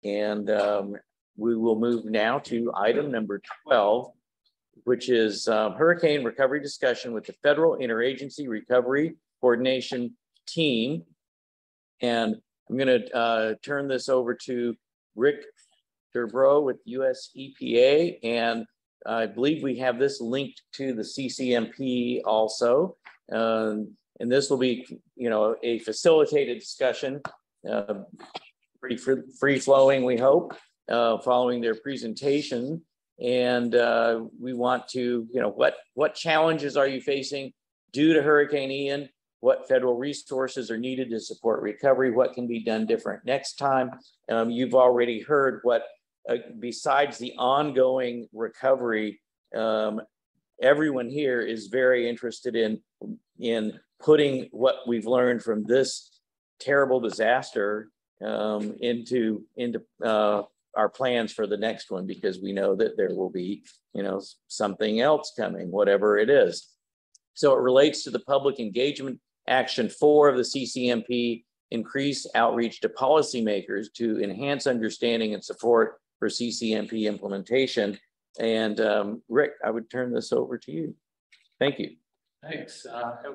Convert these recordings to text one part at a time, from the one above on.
And we will move now to item number 12, which is hurricane recovery discussion with the Federal Interagency Recovery Coordination Team. And I'm going to turn this over to Rick Durbrow with US EPA. And I believe we have this linked to the CCMP also. And this will be, a facilitated discussion, pretty free flowing, we hope, following their presentation. And we want to, what challenges are you facing due to Hurricane Ian? What federal resources are needed to support recovery? What can be done different next time? You've already heard what, besides the ongoing recovery, everyone here is very interested in putting what we've learned from this terrible disaster into our plans for the next one, because we know that there will be, something else coming, whatever it is. So it relates to the public engagement action 4 of the CCMP, increase outreach to policymakers to enhance understanding and support for CCMP implementation. And Rick, I would turn this over to you. Thank you. Thanks.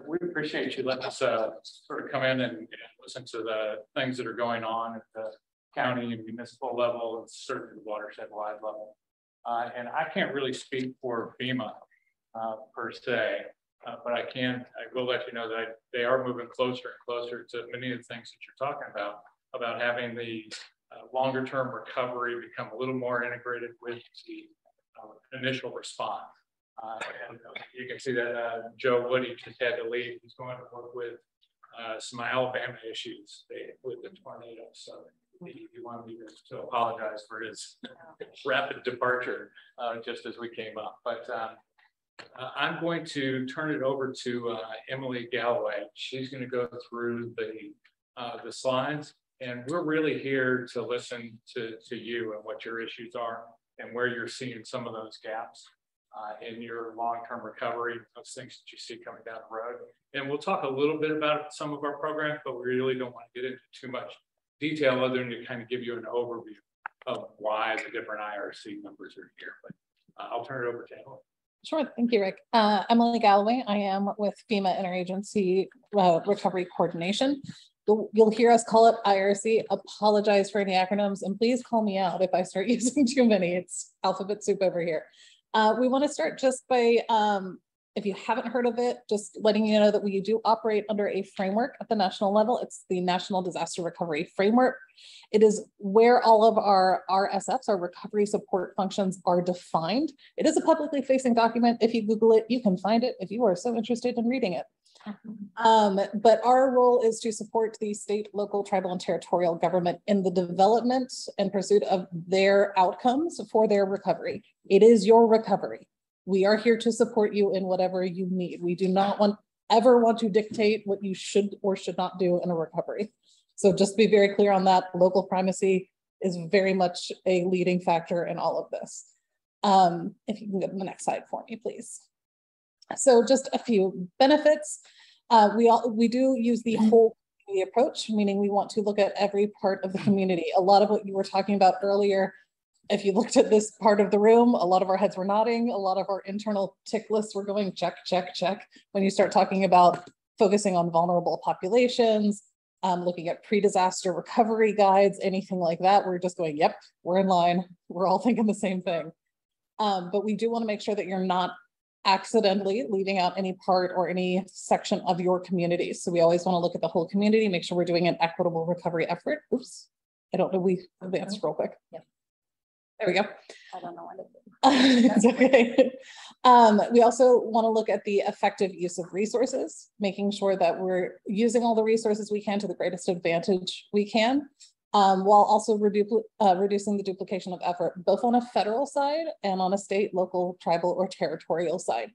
We appreciate you letting us sort of come in and listen to the things that are going on at the county and municipal level, and certainly the watershed-wide level. And I can't really speak for FEMA per se, but I will let you know that they are moving closer and closer to many of the things that you're talking about having the longer-term recovery become a little more integrated with the initial response. And you can see that Joe Woody just had to leave. He's going to work with some Alabama issues with the tornado. So he wanted me to apologize for his rapid departure just as we came up. But I'm going to turn it over to Emily Galloway. She's going to go through the slides, and we're really here to listen to you and what your issues are and where you're seeing some of those gaps in your long-term recovery, those things that you see coming down the road. And we'll talk a little bit about some of our programs, but we really don't want to get into too much detail other than to kind of give you an overview of why the different IRC numbers are here. But I'll turn it over to Emily. Sure, thank you, Rick. Emily Galloway. I am with FEMA Interagency Recovery Coordination. You'll hear us call it IRC. Apologize for any acronyms, and please call me out if I start using too many. It's alphabet soup over here. We want to start just by, if you haven't heard of it, just letting you know that we do operate under a framework at the national level. It's the National Disaster Recovery Framework. It is where all of our RSFs, our recovery support functions, are defined. It is a publicly facing document. If you Google it, you can find it if you are so interested in reading it. But our role is to support the state, local, tribal, and territorial government in the development and pursuit of their outcomes for their recovery. It is your recovery. We are here to support you in whatever you need. We do not ever want to dictate what you should or should not do in a recovery. So just be very clear on that. Local primacy is very much a leading factor in all of this. If you can go to the next slide for me, please. So just a few benefits. We do use the whole community approach, meaning we want to look at every part of the community. A lot of what you were talking about earlier, if you looked at this part of the room, a lot of our heads were nodding. A lot of our internal tick lists were going check, check, check. When you start talking about focusing on vulnerable populations, looking at pre-disaster recovery guides, anything like that, we're just going, yep, we're in line. We're all thinking the same thing. But we do want to make sure that you're not accidentally leaving out any part or any section of your community. So we always want to look at the whole community, make sure we're doing an equitable recovery effort. Oops, I don't know, we advanced real quick. Yeah. There we go. I don't know what it is. It's okay. We also want to look at the effective use of resources, making sure that we're using all the resources we can to the greatest advantage we can, while also reducing the duplication of effort, both on a federal side and on a state, local, tribal, or territorial side.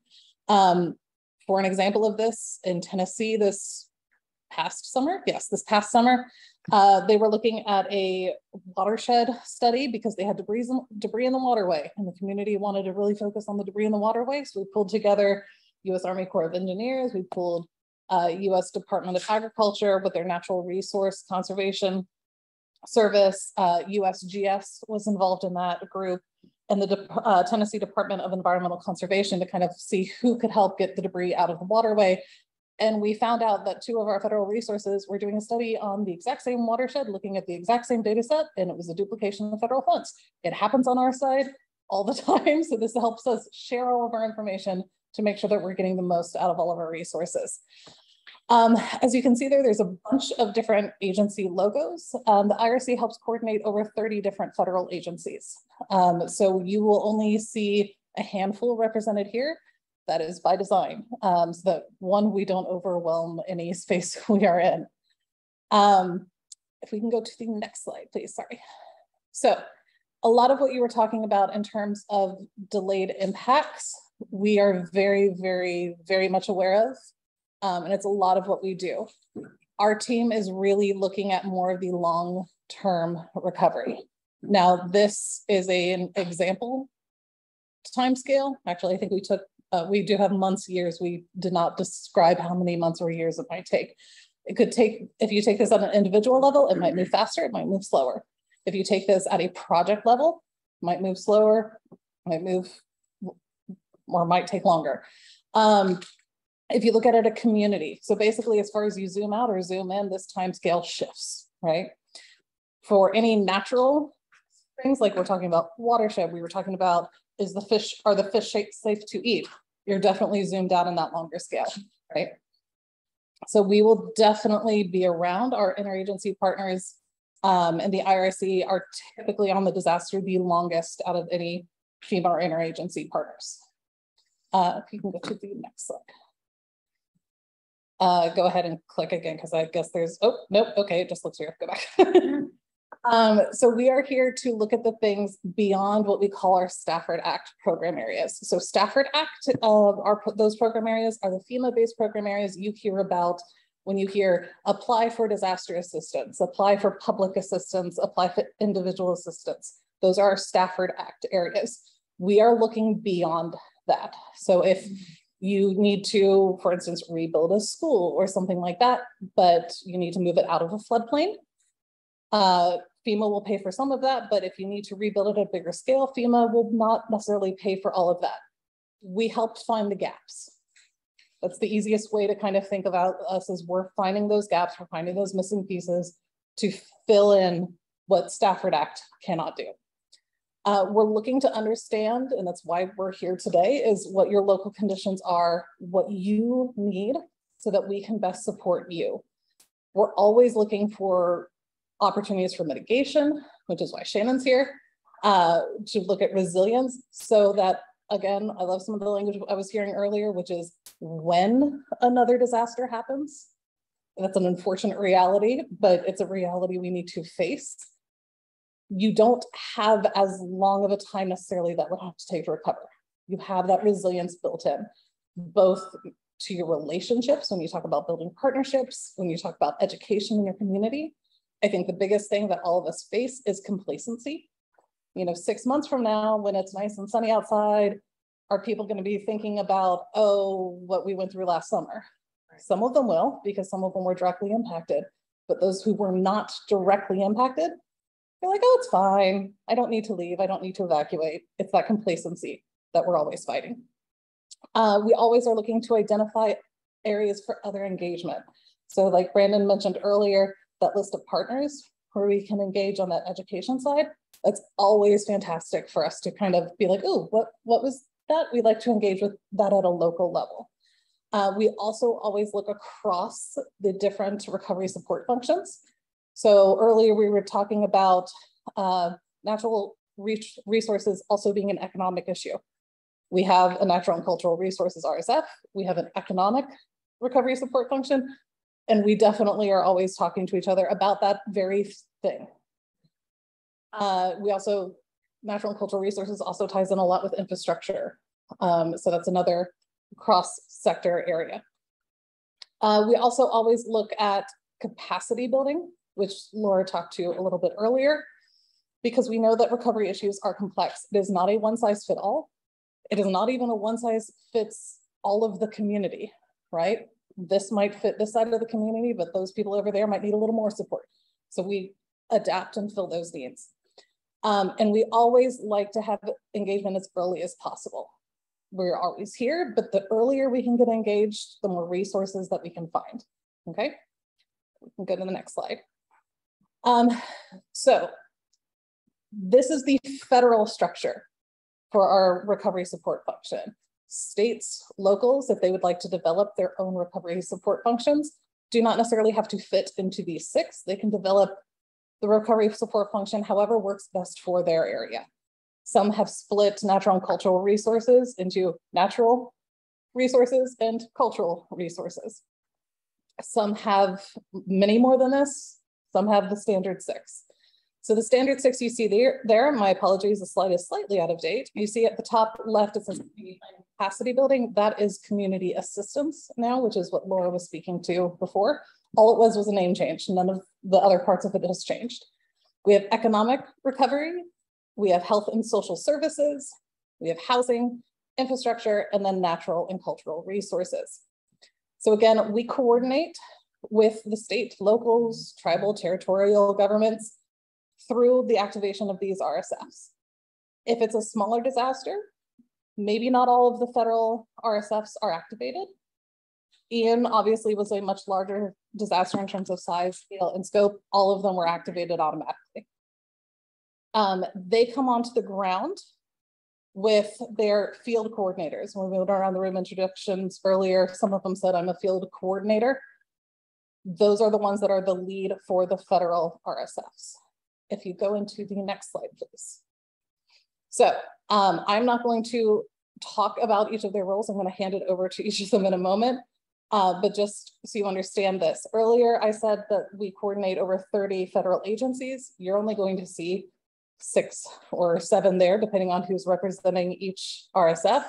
For an example of this, in Tennessee this past summer, they were looking at a watershed study because they had debris in the waterway, and the community wanted to really focus on the debris in the waterway. So we pulled together U.S. Army Corps of Engineers, we pulled U.S. Department of Agriculture with their natural resource conservation Service, USGS was involved in that group, and the Tennessee Department of Environmental Conservation to kind of see who could help get the debris out of the waterway. And we found out that 2 of our federal resources were doing a study on the exact same watershed, looking at the exact same data set, and it was a duplication of federal funds. It happens on our side all the time. So this helps us share all of our information to make sure that we're getting the most out of all of our resources. As you can see there's a bunch of different agency logos. The IRC helps coordinate over 30 different federal agencies. So you will only see a handful represented here. That is by design, so that one, we don't overwhelm any space we are in. If we can go to the next slide, please, sorry. So a lot of what you were talking about in terms of delayed impacts, we are very, very, very much aware of. And it's a lot of what we do. Our team is really looking at more of the long-term recovery. Now, this is an example timescale. Actually, I think we do have months, years. We did not describe how many months or years it might take. It could take, if you take this on an individual level, it might move faster, it might move slower. If you take this at a project level, it might move slower, might move, or might take longer. If you look at it a community, so basically as far as you zoom out or zoom in, this time scale shifts, right? For any natural things, like we're talking about watershed, we were talking about, are the fish safe to eat? You're definitely zoomed out in that longer scale, right? So we will definitely be around. Our interagency partners and the IRC are typically on the disaster the longest out of any FEMA or interagency partners. If you can go to the next slide. Go ahead and click again, because I guess there's, oh, nope, okay, it just looks weird, go back. So we are here to look at the things beyond what we call our Stafford Act program areas. So Stafford Act, those program areas are the FEMA-based program areas you hear about when you hear apply for disaster assistance, apply for public assistance, apply for individual assistance. Those are our Stafford Act areas. We are looking beyond that. So if you need to, for instance, rebuild a school or something like that, but you need to move it out of a floodplain, FEMA will pay for some of that, but if you need to rebuild it at a bigger scale, FEMA will not necessarily pay for all of that. We helped find the gaps. That's the easiest way to kind of think about us, is we're finding those gaps, we're finding those missing pieces to fill in what Stafford Act cannot do. We're looking to understand, and that's why we're here today, is what your local conditions are, what you need so that we can best support you. We're always looking for opportunities for mitigation, which is why Shannon's here, to look at resilience so that, again, I love some of the language I was hearing earlier, which is when another disaster happens. That's an unfortunate reality, but it's a reality we need to face. You don't have as long of a time necessarily that would have to take to recover. You have that resilience built in, both to your relationships, when you talk about building partnerships, when you talk about education in your community. I think the biggest thing that all of us face is complacency. You know, 6 months from now, when it's nice and sunny outside, are people going to be thinking about, oh, what we went through last summer? Some of them will, because some of them were directly impacted, but those who were not directly impacted, they're like, oh, it's fine. I don't need to leave. I don't need to evacuate. It's that complacency that we're always fighting. We always are looking to identify areas for other engagement. So like Brandon mentioned earlier, that list of partners where we can engage on that education side, that's always fantastic for us to kind of be like, oh, what was that? We'd like to engage with that at a local level. We also always look across the different recovery support functions. So earlier we were talking about natural resources also being an economic issue. We have a natural and cultural resources RSF. We have an economic recovery support function. And we definitely are always talking to each other about that very thing. We also, natural and cultural resources also ties in a lot with infrastructure. So that's another cross-sector area. We also always look at capacity building, which Laura talked to a little bit earlier, because we know that recovery issues are complex. It is not a one-size-fits-all. It is not even a one-size-fits-all of the community, right? This might fit this side of the community, but those people over there might need a little more support. So we adapt and fill those needs. And we always like to have engagement as early as possible. We're always here, but the earlier we can get engaged, the more resources that we can find. Okay, we can go to the next slide. So this is the federal structure for our recovery support function. States, locals, if they would like to develop their own recovery support functions, do not necessarily have to fit into these 6. They can develop the recovery support function however works best for their area. Some have split natural and cultural resources into natural resources and cultural resources. Some have many more than this. Some have the standard 6. So the standard 6 you see there, my apologies, the slide is slightly out of date. You see at the top left, it says capacity building. That is community assistance now, which is what Laura was speaking to before. All it was a name change. None of the other parts of it has changed. We have economic recovery. We have health and social services. We have housing, infrastructure, and then natural and cultural resources. So again, we coordinate with the state, locals, tribal, territorial governments through the activation of these RSFs. If it's a smaller disaster, maybe not all of the federal RSFs are activated. Ian obviously was a much larger disaster in terms of size, scale, and scope. All of them were activated automatically. They come onto the ground with their field coordinators. When we went around the room introductions earlier, some of them said, I'm a field coordinator. Those are the ones that are the lead for the federal RSFs. If you go into the next slide, please. So I'm not going to talk about each of their roles. I'm going to hand it over to each of them in a moment. But just so you understand this, earlier I said that we coordinate over 30 federal agencies. You're only going to see 6 or 7 there, depending on who's representing each RSF.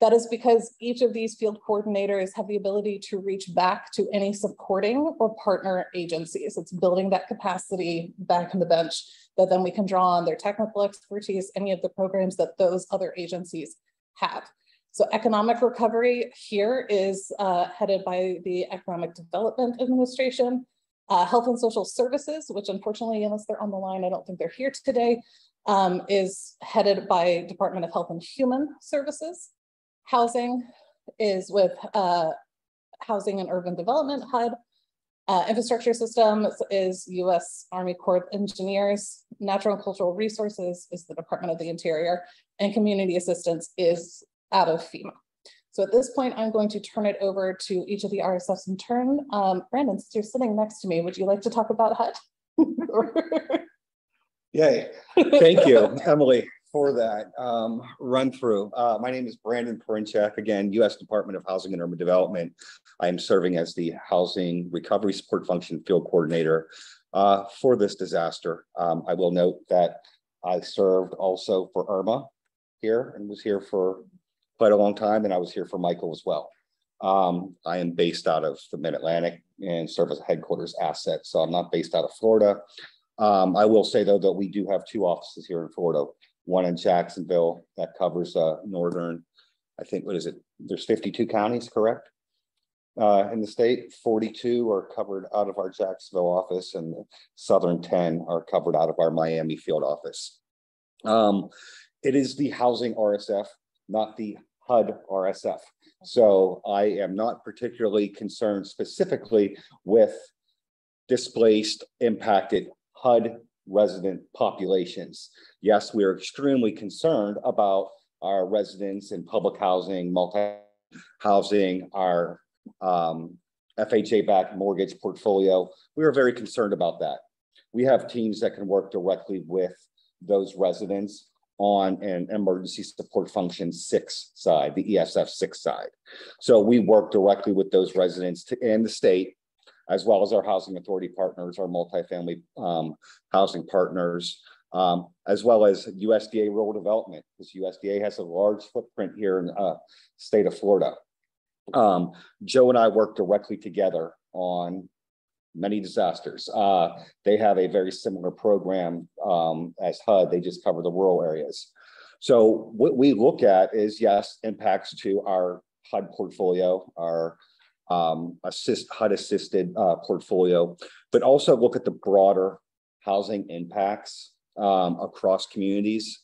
That is because each of these field coordinators have the ability to reach back to any supporting or partner agencies. It's building that capacity back on the bench that then we can draw on their technical expertise, any of the programs that those other agencies have. So economic recovery here is headed by the Economic Development Administration. Health and Social Services, which unfortunately, unless they're on the line, I don't think they're here today, is headed by Department of Health and Human Services. Housing is with Housing and Urban Development HUD. Infrastructure Systems is U.S. Army Corps of Engineers. Natural and Cultural Resources is the Department of the Interior, and Community Assistance is out of FEMA. So at this point, I'm going to turn it over to each of the RSFs in turn. Brandon, since you're sitting next to me, would you like to talk about HUD? Yay. Thank you, Emily, for that run through. My name is Brandon Perinchek, again, U.S. Department of Housing and Urban Development. I am serving as the Housing Recovery Support Function Field Coordinator for this disaster. I will note that I served also for Irma here and was here for quite a long time, and I was here for Michael as well. I am based out of the Mid-Atlantic and serve as a headquarters asset, so I'm not based out of Florida. I will say, though, that we do have 2 offices here in Florida, one in Jacksonville that covers northern, I think, what is it? There's 52 counties, correct? In the state, 42 are covered out of our Jacksonville office, and the southern 10 are covered out of our Miami field office. It is the housing RSF, not the HUD RSF. So I am not particularly concerned specifically with displaced, impacted HUD resident populations. Yes, we are extremely concerned about our residents in public housing, multi-housing, our FHA-backed mortgage portfolio. We are very concerned about that. We have teams that can work directly with those residents on an emergency support function 6 side, the ESF 6 side. So we work directly with those residents and the state, as well as our housing authority partners, our multifamily housing partners, as well as USDA rural development, because USDA has a large footprint here in the state of Florida. Joe and I work directly together on many disasters. They have a very similar program as HUD, they just cover the rural areas. So what we look at is, yes, impacts to our HUD portfolio, our HUD assisted portfolio, but also look at the broader housing impacts across communities.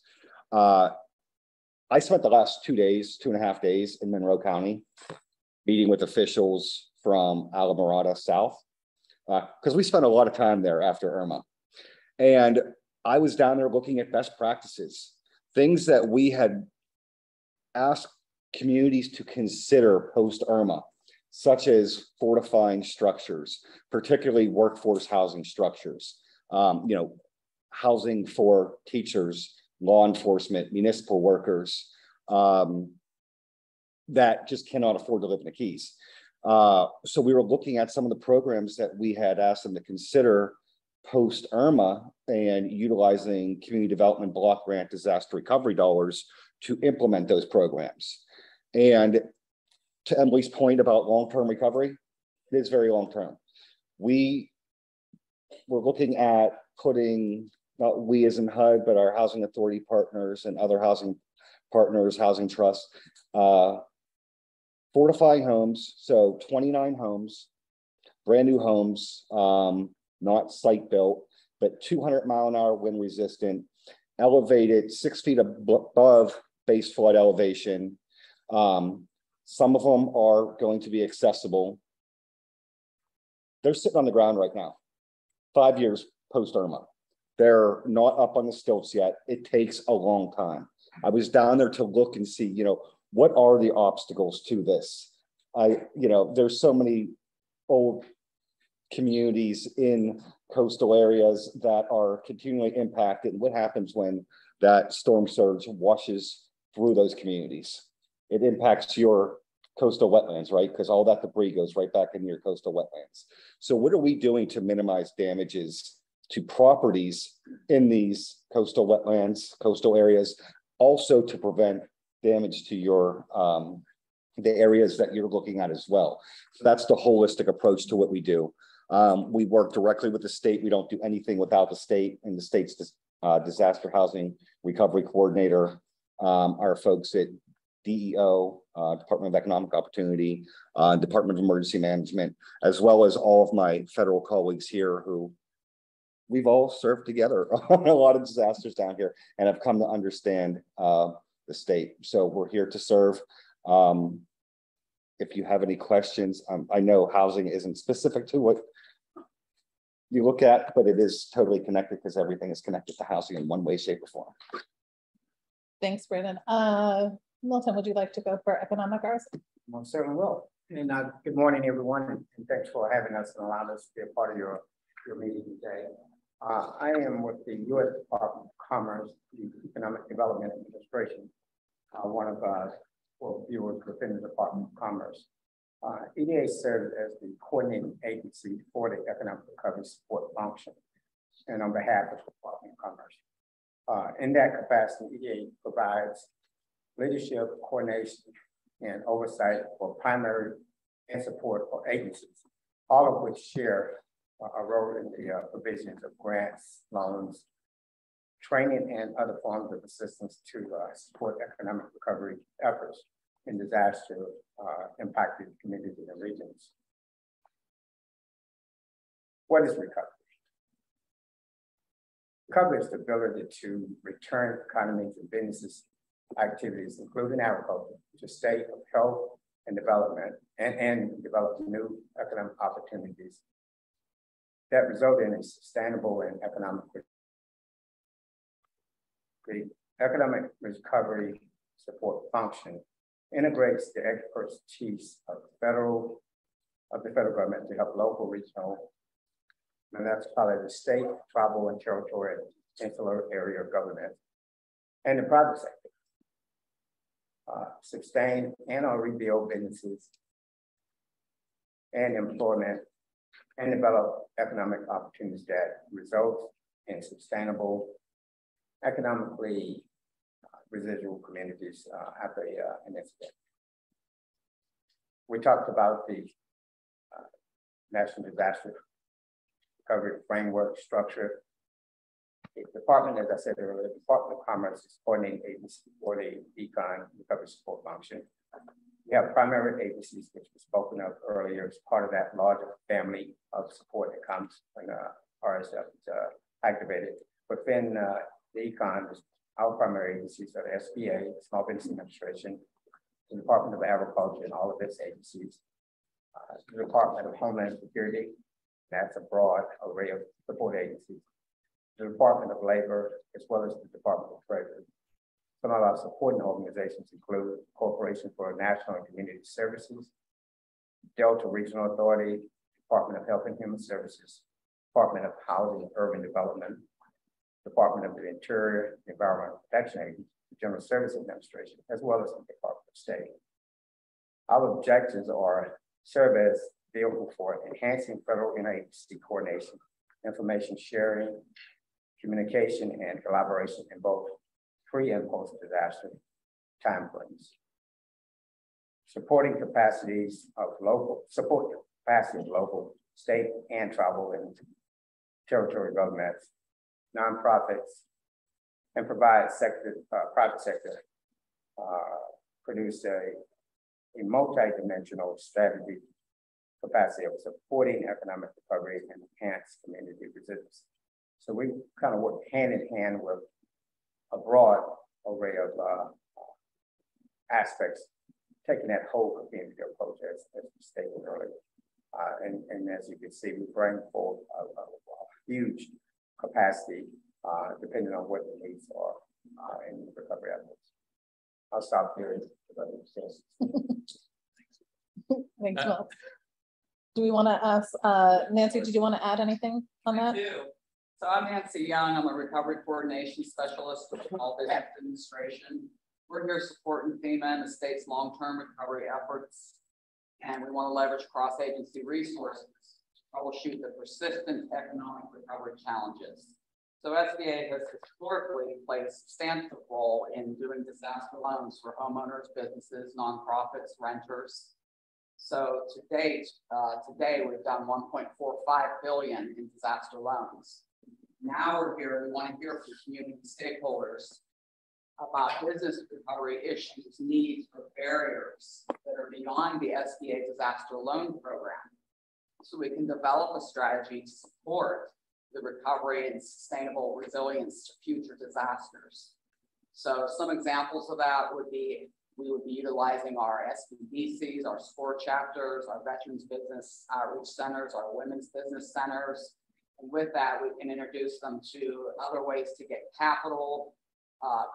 I spent the last 2.5 days in Monroe County, meeting with officials from Alamorada South, because we spent a lot of time there after Irma. And I was down there looking at best practices, things that we had asked communities to consider post-Irma, such as fortifying structures, particularly workforce housing structures, housing for teachers, law enforcement, municipal workers that just cannot afford to live in the Keys. So we were looking at some of the programs that we had asked them to consider post-Irma and utilizing community development block grant disaster recovery dollars to implement those programs. And to Emily's point about long-term recovery, it is very long-term. We were looking at putting, not we as in HUD, but our housing authority partners and other housing partners, housing trusts, fortifying homes. So 29 homes, brand new homes, not site built, but 200-mile-an-hour wind resistant, elevated 6 feet above base flood elevation. Some of them are going to be accessible. They're sitting on the ground right now, 5 years post-Irma. They're not up on the stilts yet. It takes a long time. I was down there to look and see, what are the obstacles to this? There's so many old communities in coastal areas that are continually impacted. What happens when that storm surge washes through those communities? It impacts your coastal wetlands, right? Because all that debris goes right back into your coastal wetlands. So what are we doing to minimize damages to properties in these coastal wetlands, coastal areas, also to prevent damage to your the areas that you're looking at as well? So that's the holistic approach to what we do. We work directly with the state. We don't do anything without the state, and the state's disaster housing recovery coordinator, our folks at DEO, Department of Economic Opportunity, Department of Emergency Management, as well as all of my federal colleagues here who we've all served together on a lot of disasters down here and have come to understand the state. So we're here to serve. If you have any questions, I know housing isn't specific to what you look at, but it is totally connected because everything is connected to housing in one way, shape, or form. Thanks, Brandon. Milton, would you like to go for economic hours? Most certainly will. And good morning, everyone, and thanks for having us and allowing us to be a part of your meeting today. I am with the U.S. Department of Commerce, the Economic Development Administration, one of viewers within the Department of Commerce. EDA serves as the coordinating agency for the economic recovery support function, and on behalf of the Department of Commerce. In that capacity, EDA provides leadership, coordination, and oversight for primary and support for agencies, all of which share a role in the provisions of grants, loans, training, and other forms of assistance to support economic recovery efforts in disaster impacted communities and regions. What is recovery? Recovery is the ability to return economies and businesses activities, including agriculture, to a state of health and development, and develop new economic opportunities that result in a sustainable and economic recovery. The economic recovery support function integrates the expertise of the federal government to help local, regional, and that's probably the state, tribal, and territorial insular area of government, and the private sector. Sustain and or rebuild businesses and employment and develop economic opportunities that result in sustainable, economically residual communities after an incident. We talked about the National Disaster Recovery Framework structure. The department, as I said earlier, the Department of Commerce is coordinating agency for the econ recovery support function. We have primary agencies, which was spoken of earlier, as part of that larger family of support that comes when RSF is activated. Within the econ, our primary agencies are the SBA, Small Business Administration, the Department of Agriculture and all of its agencies, the Department of Homeland Security, that's a broad array of support agencies, the Department of Labor, as well as the Department of Treasury. Some of our supporting organizations include Corporation for National and Community Services, Delta Regional Authority, Department of Health and Human Services, Department of Housing and Urban Development, Department of the Interior, Environmental Protection Agency, the General Service Administration, as well as the Department of State. Our objectives are serve as vehicle for enhancing federal interagency coordination, information sharing, communication, and collaboration in both pre and post-disaster timeframes. Supporting capacities of local, state and tribal and territorial governments, nonprofits, and provide private sector produce a multi-dimensional strategy capacity of supporting economic recovery and enhance community resilience. So we kind of work hand in hand with a broad array of aspects, taking that whole community approach as we stated earlier. And as you can see, we bring forth a huge capacity depending on what the needs are in recovery efforts. I'll stop here. Thanks, Will. Do we want to ask, Nancy, did you want to add anything on that? I do. So I'm Nancy Young. I'm a recovery coordination specialist with the Small Business Administration. We're here supporting FEMA and the state's long-term recovery efforts. And we want to leverage cross-agency resources to troubleshoot the persistent economic recovery challenges. So SBA has historically played a substantive role in doing disaster loans for homeowners, businesses, nonprofits, renters. So to date, today we've done 1.45 billion in disaster loans. Now we're here, we want to hear from community stakeholders about business recovery issues, needs, or barriers that are beyond the SBA disaster loan program. So we can develop a strategy to support the recovery and sustainable resilience to future disasters. So some examples of that would be, we would be utilizing our SBDCs, our SCORE chapters, our Veterans Business Outreach Centers, our Women's Business Centers. And with that, we can introduce them to other ways to get capital,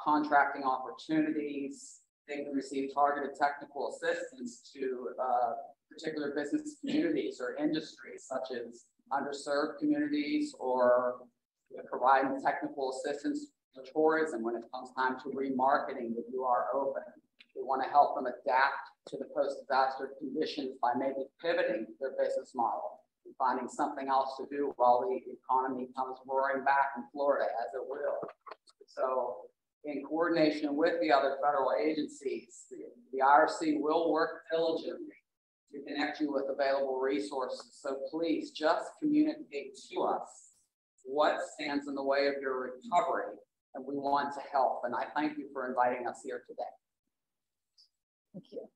contracting opportunities. They can receive targeted technical assistance to particular business communities or industries, such as underserved communities, or providing technical assistance to tourism when it comes time to remarketing that you are open. We want to help them adapt to the post-disaster conditions by maybe pivoting their business model and finding something else to do while the economy comes roaring back in Florida, as it will. So in coordination with the other federal agencies, the IRC will work diligently to connect you with available resources. So please just communicate to us what stands in the way of your recovery, and we want to help. And I thank you for inviting us here today. Thank you.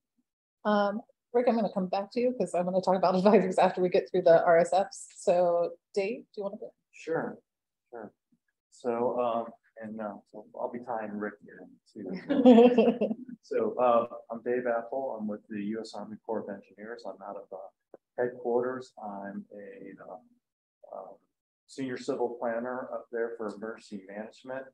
Rick, I'm going to come back to you because I'm going to talk about advisors after we get through the RSFs. So Dave, do you want to go? Sure. So, so I'll be tying Rick here too. So I'm Dave Apple. I'm with the U.S. Army Corps of Engineers. I'm out of headquarters. I'm a senior civil planner up there for emergency management.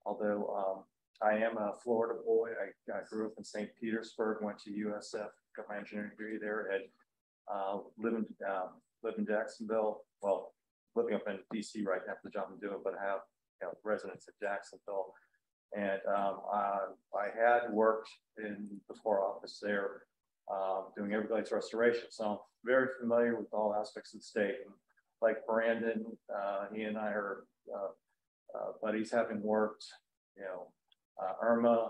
Although I am a Florida boy. I grew up in St. Petersburg, went to USF, got my engineering degree there, and live in Jacksonville. Well, living up in DC right now for the job I'm doing, but I have residence in Jacksonville. And I had worked in the Corps office there doing Everglades restoration. So I'm very familiar with all aspects of the state. And like Brandon, he and I are buddies, having worked, Irma,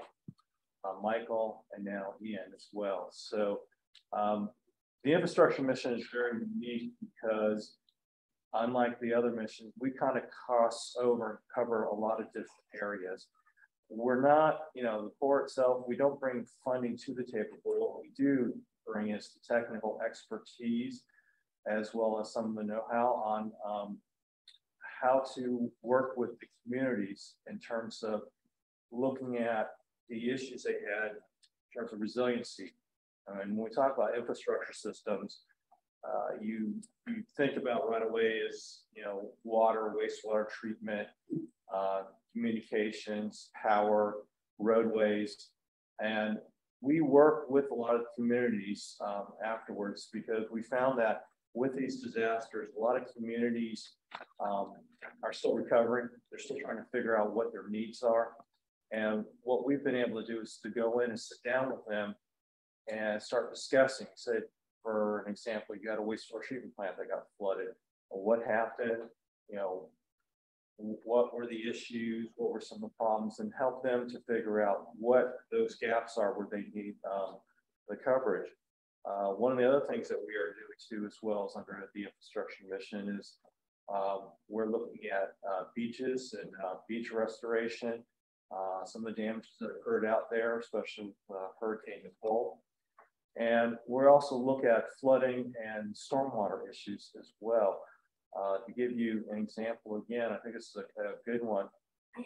Michael, and now Ian as well. So the infrastructure mission is very unique because unlike the other missions, we kind of cross over and cover a lot of different areas. We're not, the Corps itself, we don't bring funding to the table, but what we do bring is the technical expertise as well as some of the know-how on how to work with the communities in terms of looking at the issues they had in terms of resiliency. And when we talk about infrastructure systems, you think about right away is, you know, water, wastewater treatment, communications, power, roadways. And we work with a lot of communities afterwards, because we found that with these disasters, a lot of communities are still recovering. They're still trying to figure out what their needs are. And what we've been able to do is to go in and sit down with them and start discussing. Say, for an example, you got a wastewater treatment plant that got flooded. Well, what happened? You know, what were the issues? What were some of the problems? And help them to figure out what those gaps are where they need the coverage. One of the other things that we are doing too, as well as under the infrastructure mission, is we're looking at beaches and beach restoration. Some of the damages that occurred out there, especially with Hurricane Nicole. And we're also looking at flooding and stormwater issues as well. To give you an example, again, I think this is a good one.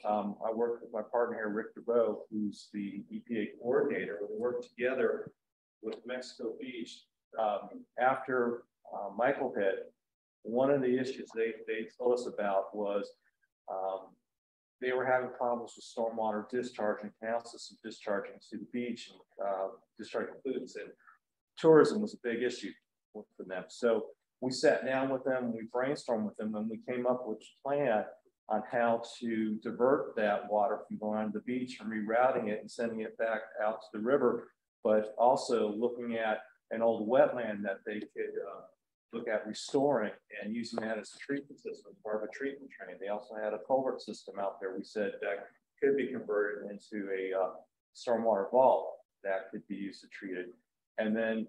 I work with my partner here, Rick DeBow, who's the EPA coordinator. We worked together with Mexico Beach after Michael hit. One of the issues they told us about was they were having problems with stormwater discharging, canal system discharging to the beach and discharging pollutants. And tourism was a big issue for them. So we sat down with them, we brainstormed with them, and we came up with a plan on how to divert that water from going onto the beach and rerouting it and sending it back out to the river, but also looking at an old wetland that they could look at restoring and using that as a treatment system, part of a treatment train. They also had a culvert system out there, we said, that could be converted into a stormwater vault that could be used to treat it. And then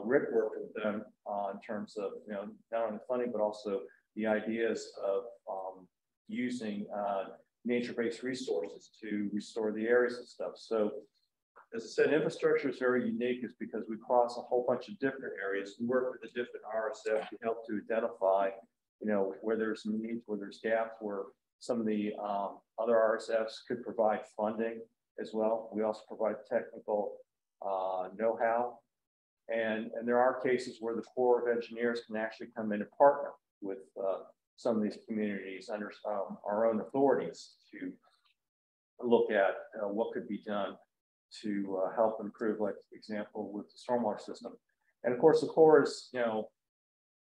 Rick worked with them in terms of, you know, not only funding, but also the ideas of using nature-based resources to restore the areas and stuff. So as I said, infrastructure is very unique, is because we cross a whole bunch of different areas. We work with the different RSF to help to identify, you know, where there's needs, where there's gaps, where some of the other RSFs could provide funding as well. We also provide technical know-how. And there are cases where the Corps of Engineers can actually come in and partner with some of these communities under our own authorities to look at what could be done to help improve, like example with the stormwater system. And of course, the Corps is, you know,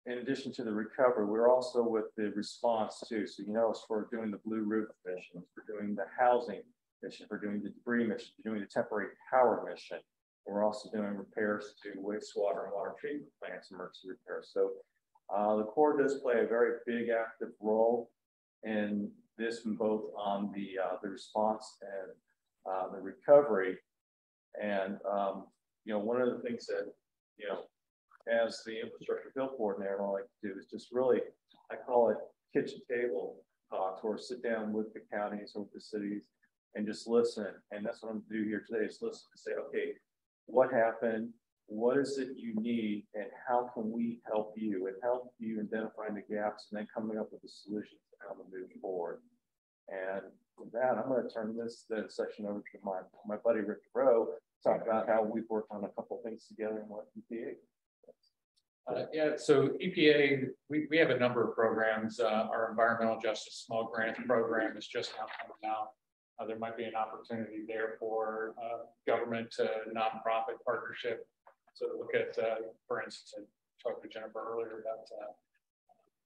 in addition to the recovery, we're also with the response too. So, you know, it's for doing the blue roof mission, for doing the housing mission, for doing the debris mission, for doing the temporary power mission. We're also doing repairs to wastewater and water treatment plants, emergency repairs. So the Corps does play a very big active role in this, both on the response and the recovery. And, you know, one of the things that, you know, as the infrastructure bill coordinator, I like to do is just really, I call it kitchen table talks, or sit down with the counties or with the cities and just listen. And that's what I'm going to do here today, is listen and say, okay, what happened? What is it you need? And how can we help you? And help you identifying the gaps and then coming up with a solution to how to move forward. And with that, I'm going to turn this session over to my buddy Rick DeBow, talk about how we've worked on a couple of things together and what EPA. Yeah, so EPA, we have a number of programs. Our Environmental Justice Small Grants program is just now coming out. There might be an opportunity there for government nonprofit partnership. So look at, for instance, I talked to Jennifer earlier about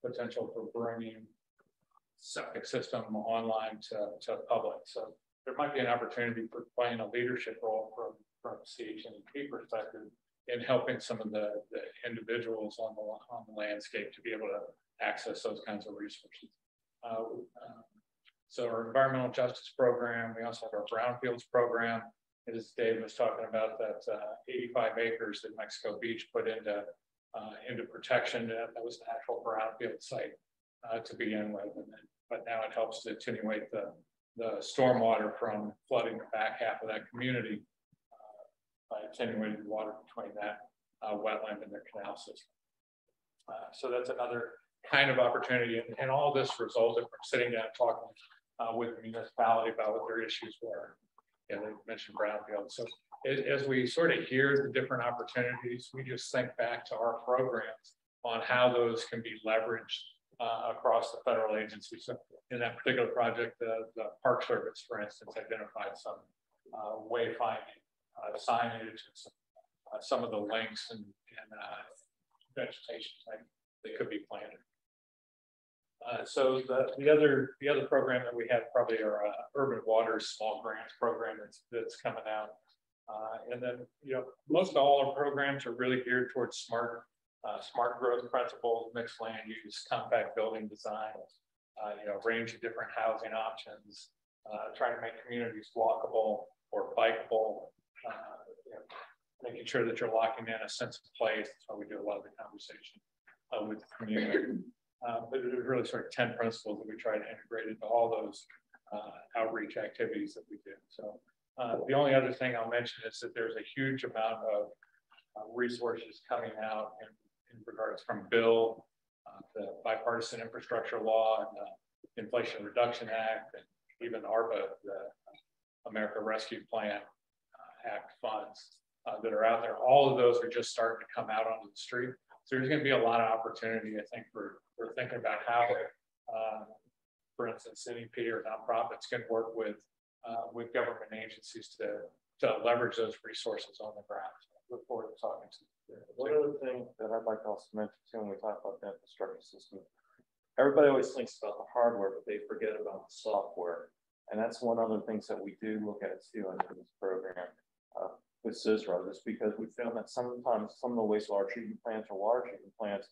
potential for bringing septic system online to public. So there might be an opportunity for playing a leadership role from CHNP perspective in helping some of the individuals on the landscape to be able to access those kinds of resources. So our environmental justice program, we also have our brownfields program. As Dave was talking about, that 85 acres that Mexico Beach put into protection. That was an actual brownfield site to begin with, but now it helps to attenuate the stormwater from flooding the back half of that community by attenuating the water between that wetland and their canal system. So that's another kind of opportunity. And all this resulted from sitting down and talking with the municipality about what their issues were. Yeah, they mentioned brownfield. So as we sort of hear the different opportunities, we just think back to our programs on how those can be leveraged across the federal agencies. So in that particular project, the Park Service, for instance, identified some wayfinding signage and some of the links and vegetation that could be planted. So the other program that we have probably our Urban Waters Small Grants program that's coming out. And then, most all our programs are really geared towards smart growth principles, mixed land use, compact building design, range of different housing options, trying to make communities walkable or bikeable, making sure that you're locking in a sense of place. That's why we do a lot of the conversation with the community. But there's really sort of 10 principles that we try to integrate into all those outreach activities that we do. So the only other thing I'll mention is that there's a huge amount of resources coming out in regards from Bill, the Bipartisan Infrastructure Law, and the Inflation Reduction Act, and even ARPA, the America Rescue Plan Act funds that are out there. All of those are just starting to come out onto the street. So there's going to be a lot of opportunity, I think, for thinking about how, for instance, NEP or nonprofits can work with government agencies to leverage those resources on the ground. So I look forward to talking to you. One other thing that I'd like to also mention too, when we talk about the infrastructure system, everybody always thinks about the hardware, but they forget about the software. And that's one of the things that we do look at too in this program with CISRA, is because we found that sometimes some of the wastewater treatment plants or water treatment plants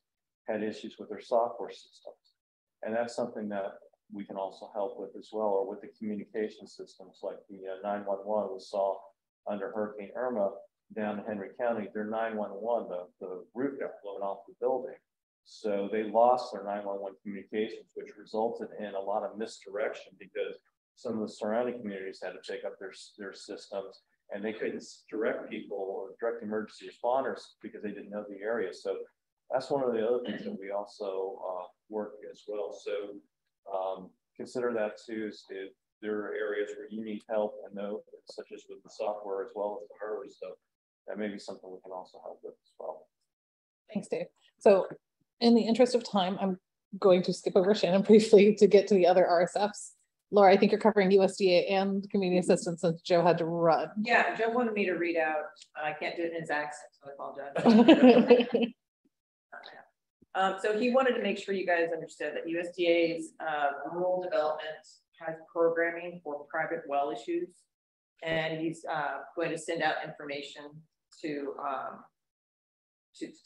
had issues with their software systems. And that's something that we can also help with as well, or with the communication systems like the 911 we saw under Hurricane Irma down in Henry County. Their 911, the roof got blown off the building. So they lost their 911 communications, which resulted in a lot of misdirection because some of the surrounding communities had to take up their systems, and they couldn't direct people or direct emergency responders because they didn't know the area. So that's one of the other things that we also work as well. So consider that too, if there are areas where you need help, and know, such as with the software as well as the hardware. So that may be something we can also help with as well. Thanks, Dave. So in the interest of time, I'm going to skip over Shannon briefly to get to the other RSFs. Laura, I think you're covering USDA and community assistance since Joe had to run. Yeah, Joe wanted me to read out. I can't do it in his accent, so I apologize. So he wanted to make sure you guys understood that USDA's rural development has programming for private well issues, and he's going to send out information to this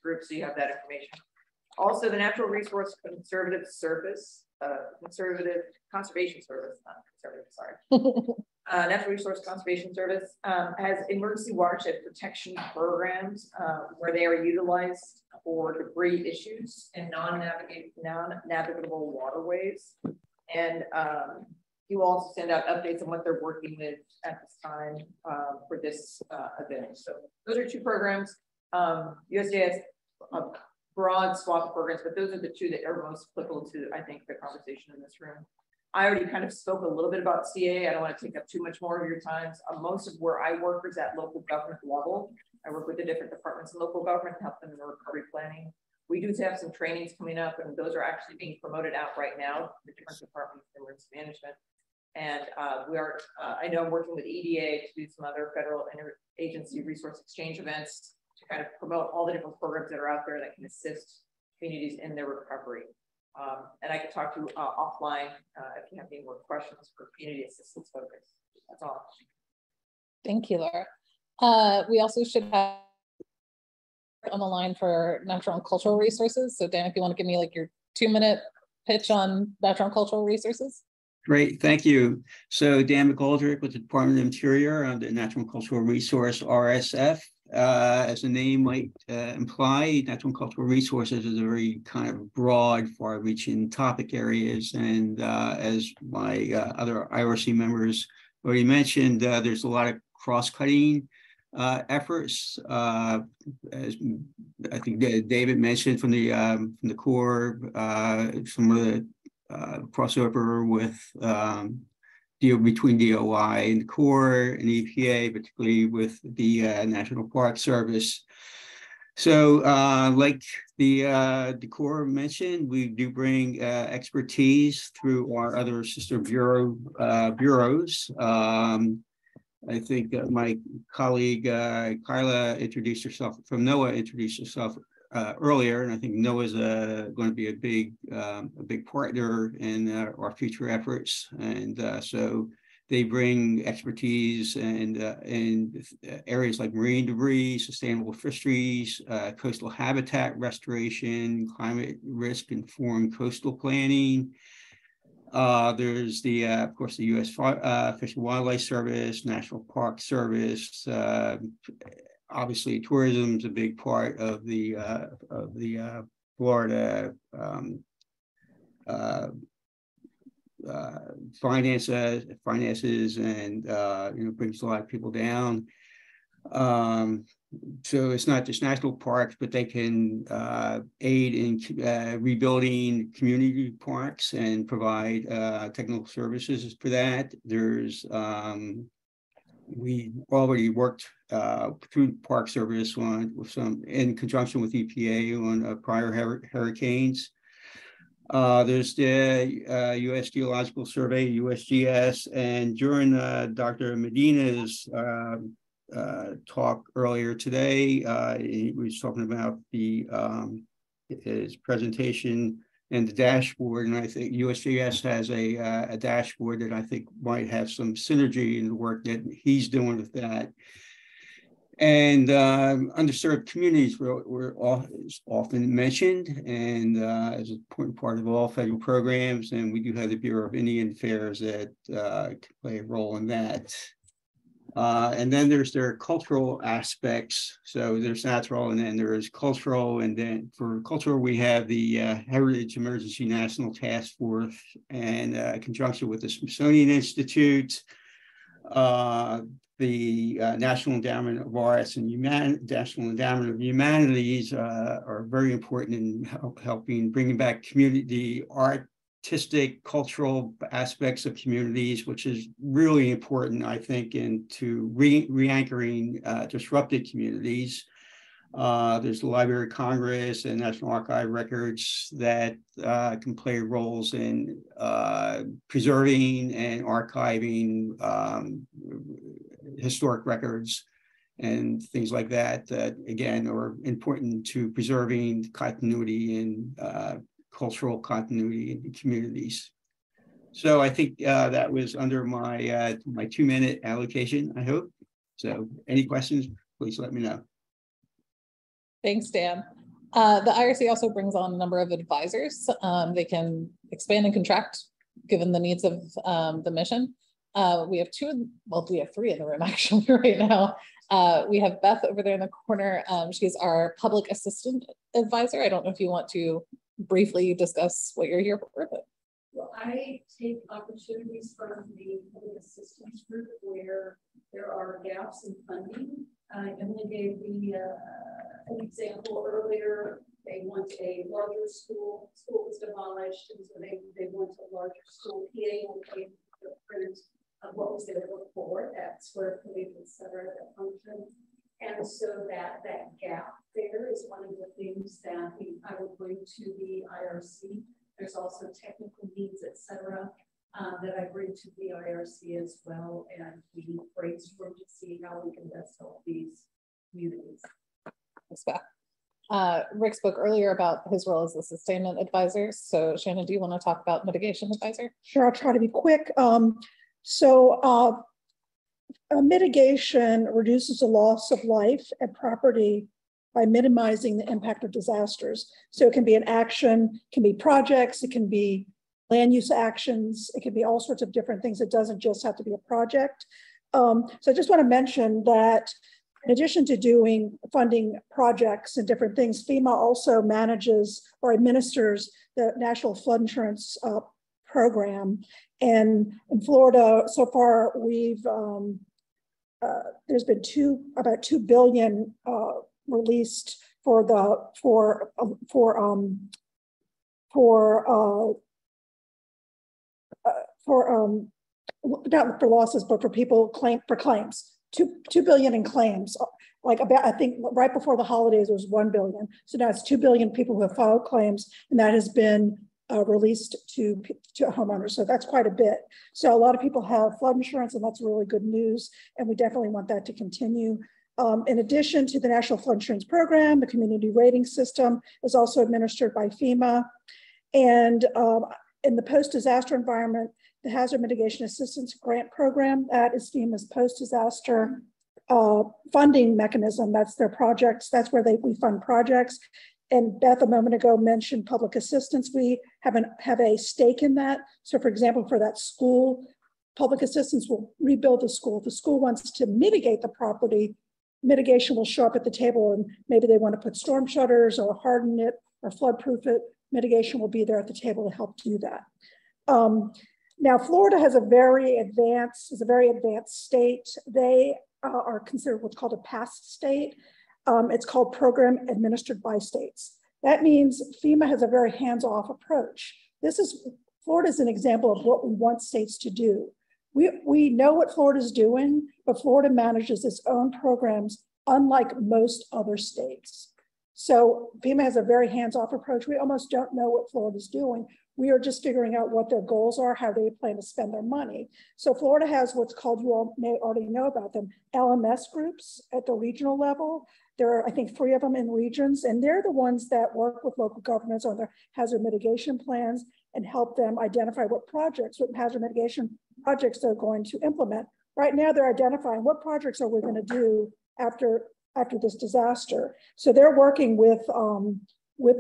group, so you have that information. Also, the Natural Resource Conservative Service, Conservation Service, not conservative, sorry. Natural Resource Conservation Service has emergency watershed protection programs where they are utilized for debris issues and non-navigable waterways. And he will also send out updates on what they're working with at this time for this event. So those are two programs. USDA has a broad swath of programs, but those are the two that are most applicable to, I think, the conversation in this room. I already kind of spoke a little bit about CA. I don't want to take up too much more of your time. Most of where I work is at local government level. I work with the different departments in local government to help them in recovery planning. We do have some trainings coming up, and those are actually being promoted out right now, the different departments of emergency management. And I know I'm working with EDA to do some other federal interagency resource exchange events to kind of promote all the different programs that are out there that can assist communities in their recovery. And I can talk to you offline if you have any more questions for community assistance focus. That's all. Thank you, Laura. We also should have on the line for natural and cultural resources. So Dan, if you want to give me like your 2-minute pitch on natural and cultural resources. Great, thank you. So Dan McGoldrick with the Department of Interior on the Natural and Cultural Resource RSF. As the name might imply, natural and cultural resources is a very kind of broad, far-reaching topic areas. And as my other IRC members already mentioned, there's a lot of cross-cutting efforts. As I think David mentioned from the Corps, some of the crossover with between DOI and the Corps and EPA, particularly with the National Park Service. So like the Corps mentioned, we do bring expertise through our other sister bureaus. I think my colleague Kyla introduced herself from NOAA, introduced herself earlier, and I think NOAA is going to be a big partner in our future efforts, and so they bring expertise and in areas like marine debris, sustainable fisheries, coastal habitat restoration, climate risk informed coastal planning. There's of course, the U.S. Fish and Wildlife Service, National Park Service. Obviously, tourism is a big part of the Florida finances, and brings a lot of people down. So it's not just national parks, but they can aid in rebuilding community parks and provide technical services for that. There's we already worked through the Park Service in conjunction with EPA on prior hurricanes. There's the U.S. Geological Survey, USGS, and during Dr. Medina's talk earlier today, he was talking about his presentation and the dashboard, and I think USGS has a dashboard that I think might have some synergy in the work that he's doing with that. And underserved communities were often mentioned, and as an important part of all federal programs, and we do have the Bureau of Indian Affairs that can play a role in that. And then there's their cultural aspects. So there's natural, and then there is cultural. And then for cultural, we have the Heritage Emergency National Task Force, and in conjunction with the Smithsonian Institute, the National Endowment of Arts and National Endowment of Humanities are very important in helping bringing back community artistic, cultural aspects of communities, which is really important, I think, into re-anchoring disrupted communities. There's the Library of Congress and National Archive records that can play roles in preserving and archiving historic records and things like that, that again are important to preserving continuity and cultural continuity in communities. So I think that was under my my 2-minute allocation, I hope. So any questions, please let me know. Thanks, Dan. The IRC also brings on a number of advisors. They can expand and contract given the needs of the mission. We have we have 3 in the room actually right now. We have Beth over there in the corner. She's our public assistant advisor. I don't know if you want to briefly discuss what you're here for. But. Well, I take opportunities from the public assistance group where there are gaps in funding. Emily gave me an example earlier. They want a larger school. School was demolished, and so they want a larger school. PA will pay the print of what was there before, at square footage, et cetera, that function. And so that gap there is one of the things that I will bring to the IRC. There's also technical needs, et cetera, that I bring to the IRC as well. And we brainstorm to see how we can best help these communities. Thanks, Beth. Rick spoke earlier about his role as a sustainment advisor. So Shannon, do you want to talk about mitigation advisor? Sure, I'll try to be quick. Mitigation reduces the loss of life and property by minimizing the impact of disasters. So it can be an action, it can be projects, it can be land use actions, it can be all sorts of different things. It doesn't just have to be a project. So I just want to mention that in addition to funding projects and different things, FEMA also manages or administers the National Flood Insurance Program. And in Florida, so far, we've there's been about 2 billion released for not for losses, but for people for claims. 2 billion in claims. Like about, I think right before the holidays, it was 1 billion. So now it's 2 billion people who have filed claims, and that has been released to homeowners. So that's quite a bit. So a lot of people have flood insurance, and that's really good news. And we definitely want that to continue. In addition to the National Flood Insurance Program, the community rating system is also administered by FEMA. And in the post-disaster environment, the Hazard Mitigation Assistance Grant Program, that is FEMA's post-disaster funding mechanism. That's their projects. That's where we fund projects. And Beth a moment ago mentioned public assistance. We have a stake in that. So for example, for that school, public assistance will rebuild the school. If the school wants to mitigate the property, mitigation will show up at the table, and maybe they want to put storm shutters or harden it or flood-proof it. Mitigation will be there at the table to help do that. Now, Florida has a very advanced state. They are considered what's called a PAST state. It's called Program Administered by States. That means FEMA has a very hands-off approach. Florida is an example of what we want states to do. We know what Florida's doing, but Florida manages its own programs unlike most other states. So FEMA has a very hands-off approach. We almost don't know what Florida's doing. We are just figuring out what their goals are, how they plan to spend their money. So Florida has what's called, you all may already know about them, LMS groups at the regional level. There are, I think, 3 of them in regions, and they're the ones that work with local governments on their hazard mitigation plans and help them identify what hazard mitigation projects they're going to implement. Right now, they're identifying what projects are we going to do after this disaster. So they're working with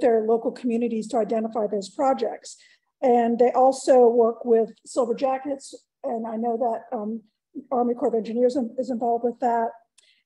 their local communities to identify those projects. And they also work with Silver Jackets, and I know that Army Corps of Engineers is involved with that.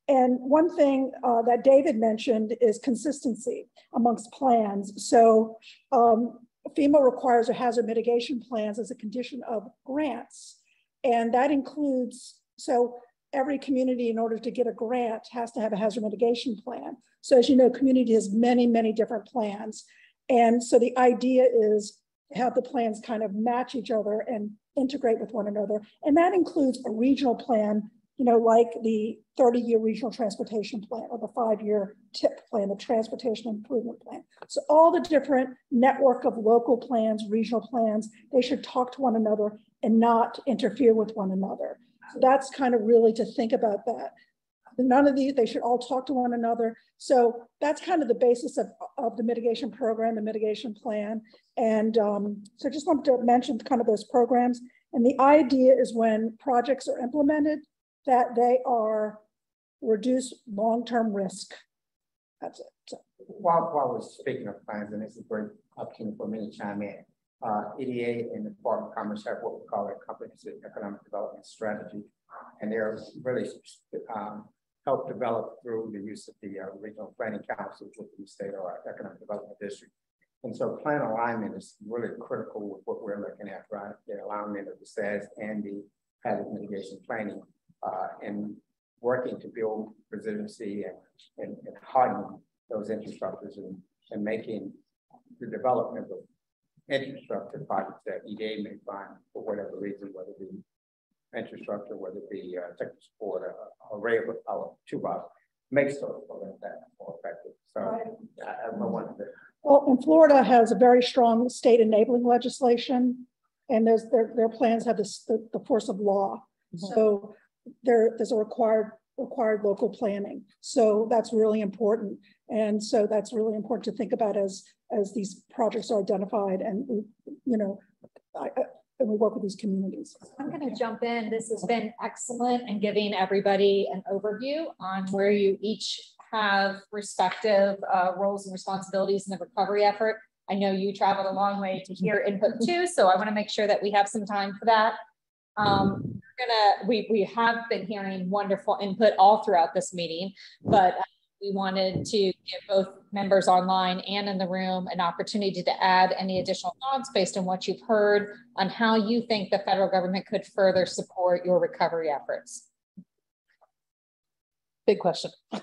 And one thing that David mentioned is consistency amongst plans. So FEMA requires a hazard mitigation plans as a condition of grants. And that includes, so every community, in order to get a grant, has to have a hazard mitigation plan. So as you know, community has many, many different plans. And so the idea is to have the plans kind of match each other and integrate with one another. And that includes a regional plan, you know, like the 30-year regional transportation plan or the 5-year TIP plan, the transportation improvement plan. So all the different network of local plans, regional plans, they should talk to one another and not interfere with one another. So that's kind of really to think about that. None of these, they should all talk to one another. So that's kind of the basis of the mitigation program, the mitigation plan. And so just wanted to mention kind of those programs. And the idea is when projects are implemented, that they are reduce long-term risk. That's it. So. While we're speaking of plans, and it's a great opportunity for me to chime in, EDA and the Department of Commerce have what we call a comprehensive economic development strategy, and they're really helped develop through the use of the regional planning councils with the state or economic development district. And so plan alignment is really critical with what we're looking at, right? The alignment of the SADS and the hazard mitigation planning and working to build resiliency and hardening those infrastructures and making the development of infrastructure projects that EDA may find for whatever reason, whether it be infrastructure, whether it be technical support, array of our toolbox, makes those that more effective. So I wanted to. Well, and Florida has a very strong state enabling legislation, and their plans have the force of law. Mm-hmm. So there's a required local planning. So that's really important. And so that's really important to think about as these projects are identified, and we work with these communities. I'm going to jump in. This has been excellent in giving everybody an overview on where you each have respective roles and responsibilities in the recovery effort. I know you traveled a long way to hear input too, so I want to make sure that we have some time for that. We have been hearing wonderful input all throughout this meeting, but we wanted to give both members online and in the room an opportunity to add any additional thoughts based on what you've heard on how you think the federal government could further support your recovery efforts. Big question. So,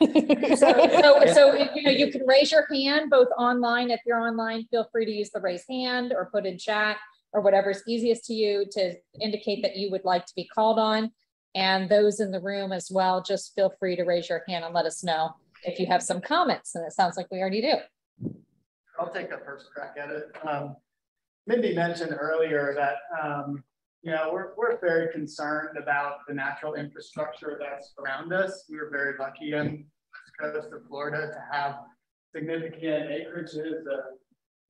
you know, you can raise your hand both online. If you're online, feel free to use the raise hand or put in chat or whatever is easiest to you to indicate that you would like to be called on. And those in the room as well, just feel free to raise your hand and let us know if you have some comments. And it sounds like we already do. I'll take the first crack at it. Mindy mentioned earlier that you know, we're very concerned about the natural infrastructure that's around us. We were very lucky in the coast of Florida to have significant acreages of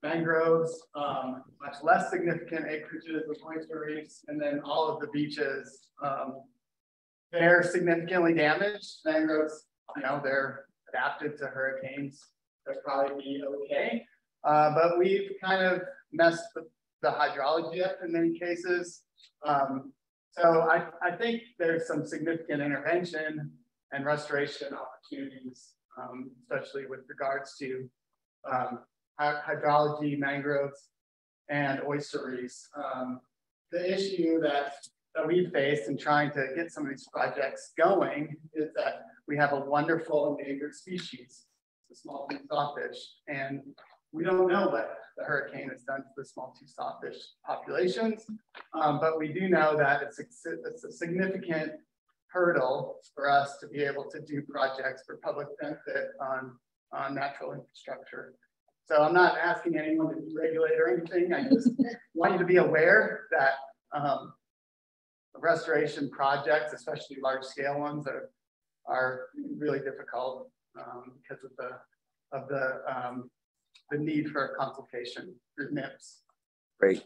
mangroves, much less significant acreages of oyster reefs, and then all of the beaches. They're significantly damaged. Mangroves, you know, they're adapted to hurricanes. They'll probably be okay. But we've kind of messed with the hydrology up in many cases. So I think there's some significant intervention and restoration opportunities, especially with regards to hydrology, mangroves, and oyster reefs. The issue that we've faced in trying to get some of these projects going is that we have a wonderful endangered species, the small-toothed sawfish, and we don't know what the hurricane has done to the small-toothed sawfish populations, but we do know that it's a significant hurdle for us to be able to do projects for public benefit on natural infrastructure. So I'm not asking anyone to deregulate or anything. I just want you to be aware that restoration projects, especially large-scale ones, are really difficult because of the need for consultation through NIPS. Great.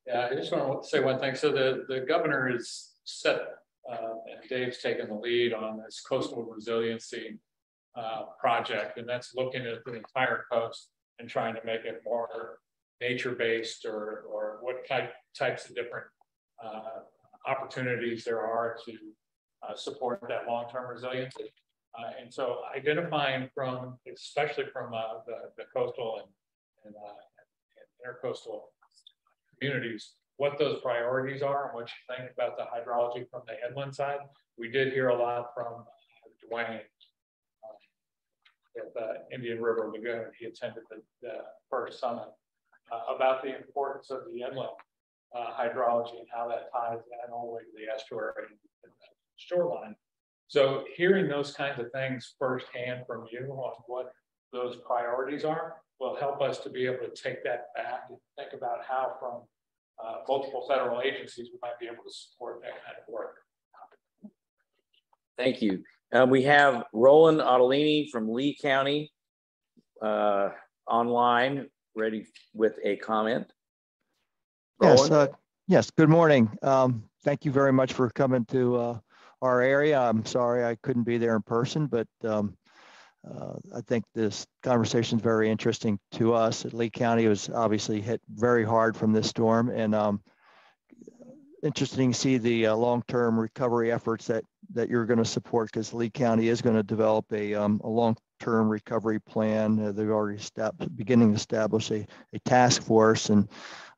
Yeah, I just want to say one thing. So the governor is set, and Dave's taken the lead on this coastal resiliency project, and that's looking at the entire coast and trying to make it more nature-based or what types of different opportunities there are to support that long-term resiliency. And so identifying from, especially from the coastal and intercoastal communities, what those priorities are and what you think about the hydrology from the inland side. We did hear a lot from Dwayne at the Indian River Lagoon. He attended the first summit about the importance of the inland hydrology and how that ties not only to the estuary and the shoreline. So hearing those kinds of things firsthand from you on what those priorities are will help us to be able to take that back and think about how from multiple federal agencies we might be able to support that kind of work. Thank you. We have Roland Ottolini from Lee County online, ready with a comment. Yes, yes, good morning. Thank you very much for coming to our area. I'm sorry I couldn't be there in person, but I think this conversation is very interesting to us. Lee County was obviously hit very hard from this storm, and interesting to see the long-term recovery efforts that you're going to support, because Lee County is going to develop a long-term recovery plan. They've already beginning to establish a task force, and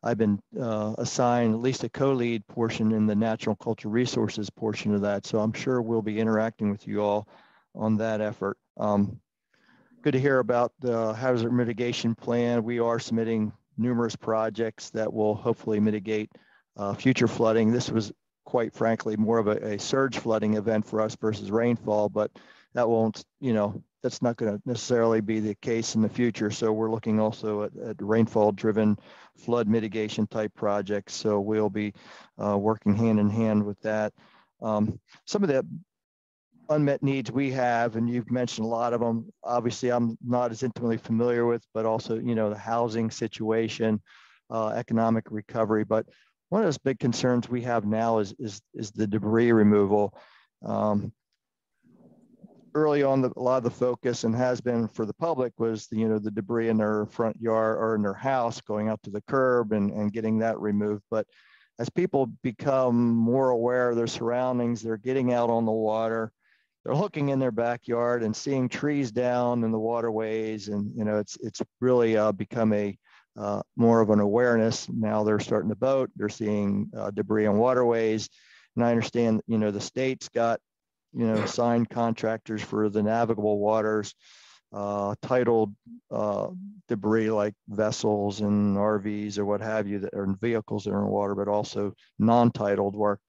I've been assigned at least a co-lead portion in the natural culture resources portion of that. So I'm sure we'll be interacting with you all on that effort. Good to hear about the hazard mitigation plan. We are submitting numerous projects that will hopefully mitigate future flooding. This was quite frankly more of a surge flooding event for us versus rainfall, but that won't, that's not going to necessarily be the case in the future. So we're looking also at rainfall driven flood mitigation type projects. So we'll be working hand in hand with that. Some of the unmet needs we have, and you've mentioned a lot of them, obviously I'm not as intimately familiar with, but also, the housing situation, economic recovery. But one of those big concerns we have now is the debris removal. Early on, a lot of the focus, and has been for the public, was the debris in their front yard or in their house going out to the curb and getting that removed. But as people become more aware of their surroundings, they're getting out on the water, they're looking in their backyard and seeing trees down in the waterways, and it's really become a more of an awareness. Now they're starting to boat, they're seeing debris on waterways, and I understand the state's got signed contractors for the navigable waters, titled debris like vessels and RVs or what have you that are in vehicles that are in water, but also non-titled work.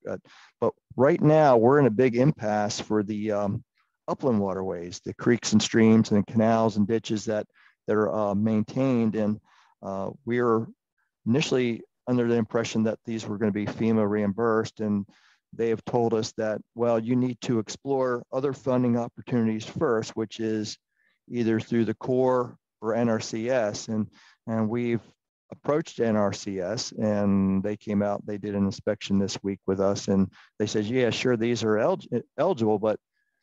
But right now we're in a big impasse for the upland waterways, the creeks and streams and canals and ditches that are maintained. And we were initially under the impression that these were going to be FEMA reimbursed, and they have told us that, well, you need to explore other funding opportunities first, which is either through the Corps or NRCS. And we've approached NRCS, and they came out, they did an inspection this week with us, and they said, yeah, sure, these are eligible, but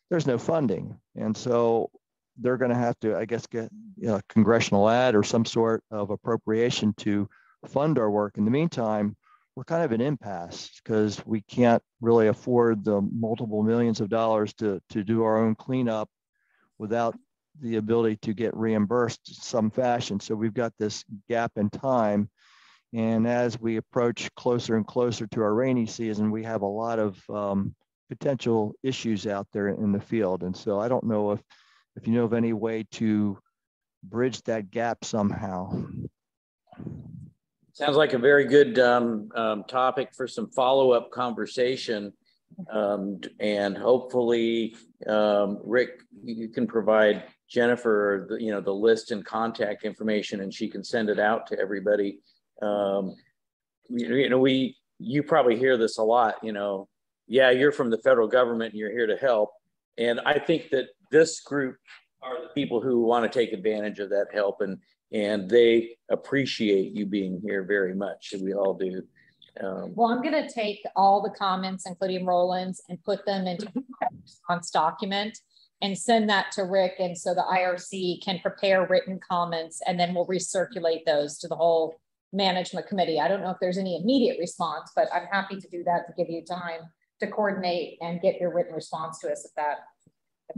there's no funding. And so they're going to have to, I guess, get a congressional ad or some sort of appropriation to fund our work. In the meantime, we're kind of an impasse because we can't really afford the multiple millions of dollars to do our own cleanup without the ability to get reimbursed in some fashion. So we've got this gap in time. And as we approach closer and closer to our rainy season, we have a lot of potential issues out there in the field. And so I don't know if you know of any way to bridge that gap somehow. Sounds like a very good topic for some follow-up conversation. And hopefully, Rick, you can provide Jennifer the list and contact information, and she can send it out to everybody. You probably hear this a lot, yeah, you're from the federal government and you're here to help. And I think that this group are the people who want to take advantage of that help, and they appreciate you being here very much. We all do. Well, I'm going to take all the comments, including Roland's, and put them into a response document and send that to Rick. And so the IRC can prepare written comments, and then we'll recirculate those to the whole management committee. I don't know if there's any immediate response, but I'm happy to do that to give you time to coordinate and get your written response to us if that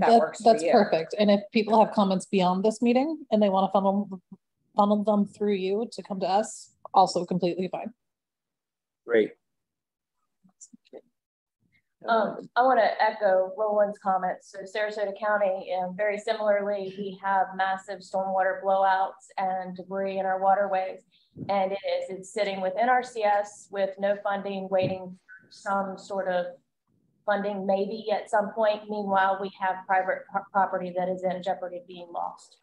works for you. That's perfect. And if people have comments beyond this meeting and they want to funnel them through you to come to us, also completely fine. Great. I want to echo Roland's comments. So Sarasota County, very similarly, we have massive stormwater blowouts and debris in our waterways. And it's sitting with NRCS with no funding, waiting for some sort of funding maybe at some point. Meanwhile, we have private property that is in jeopardy of being lost.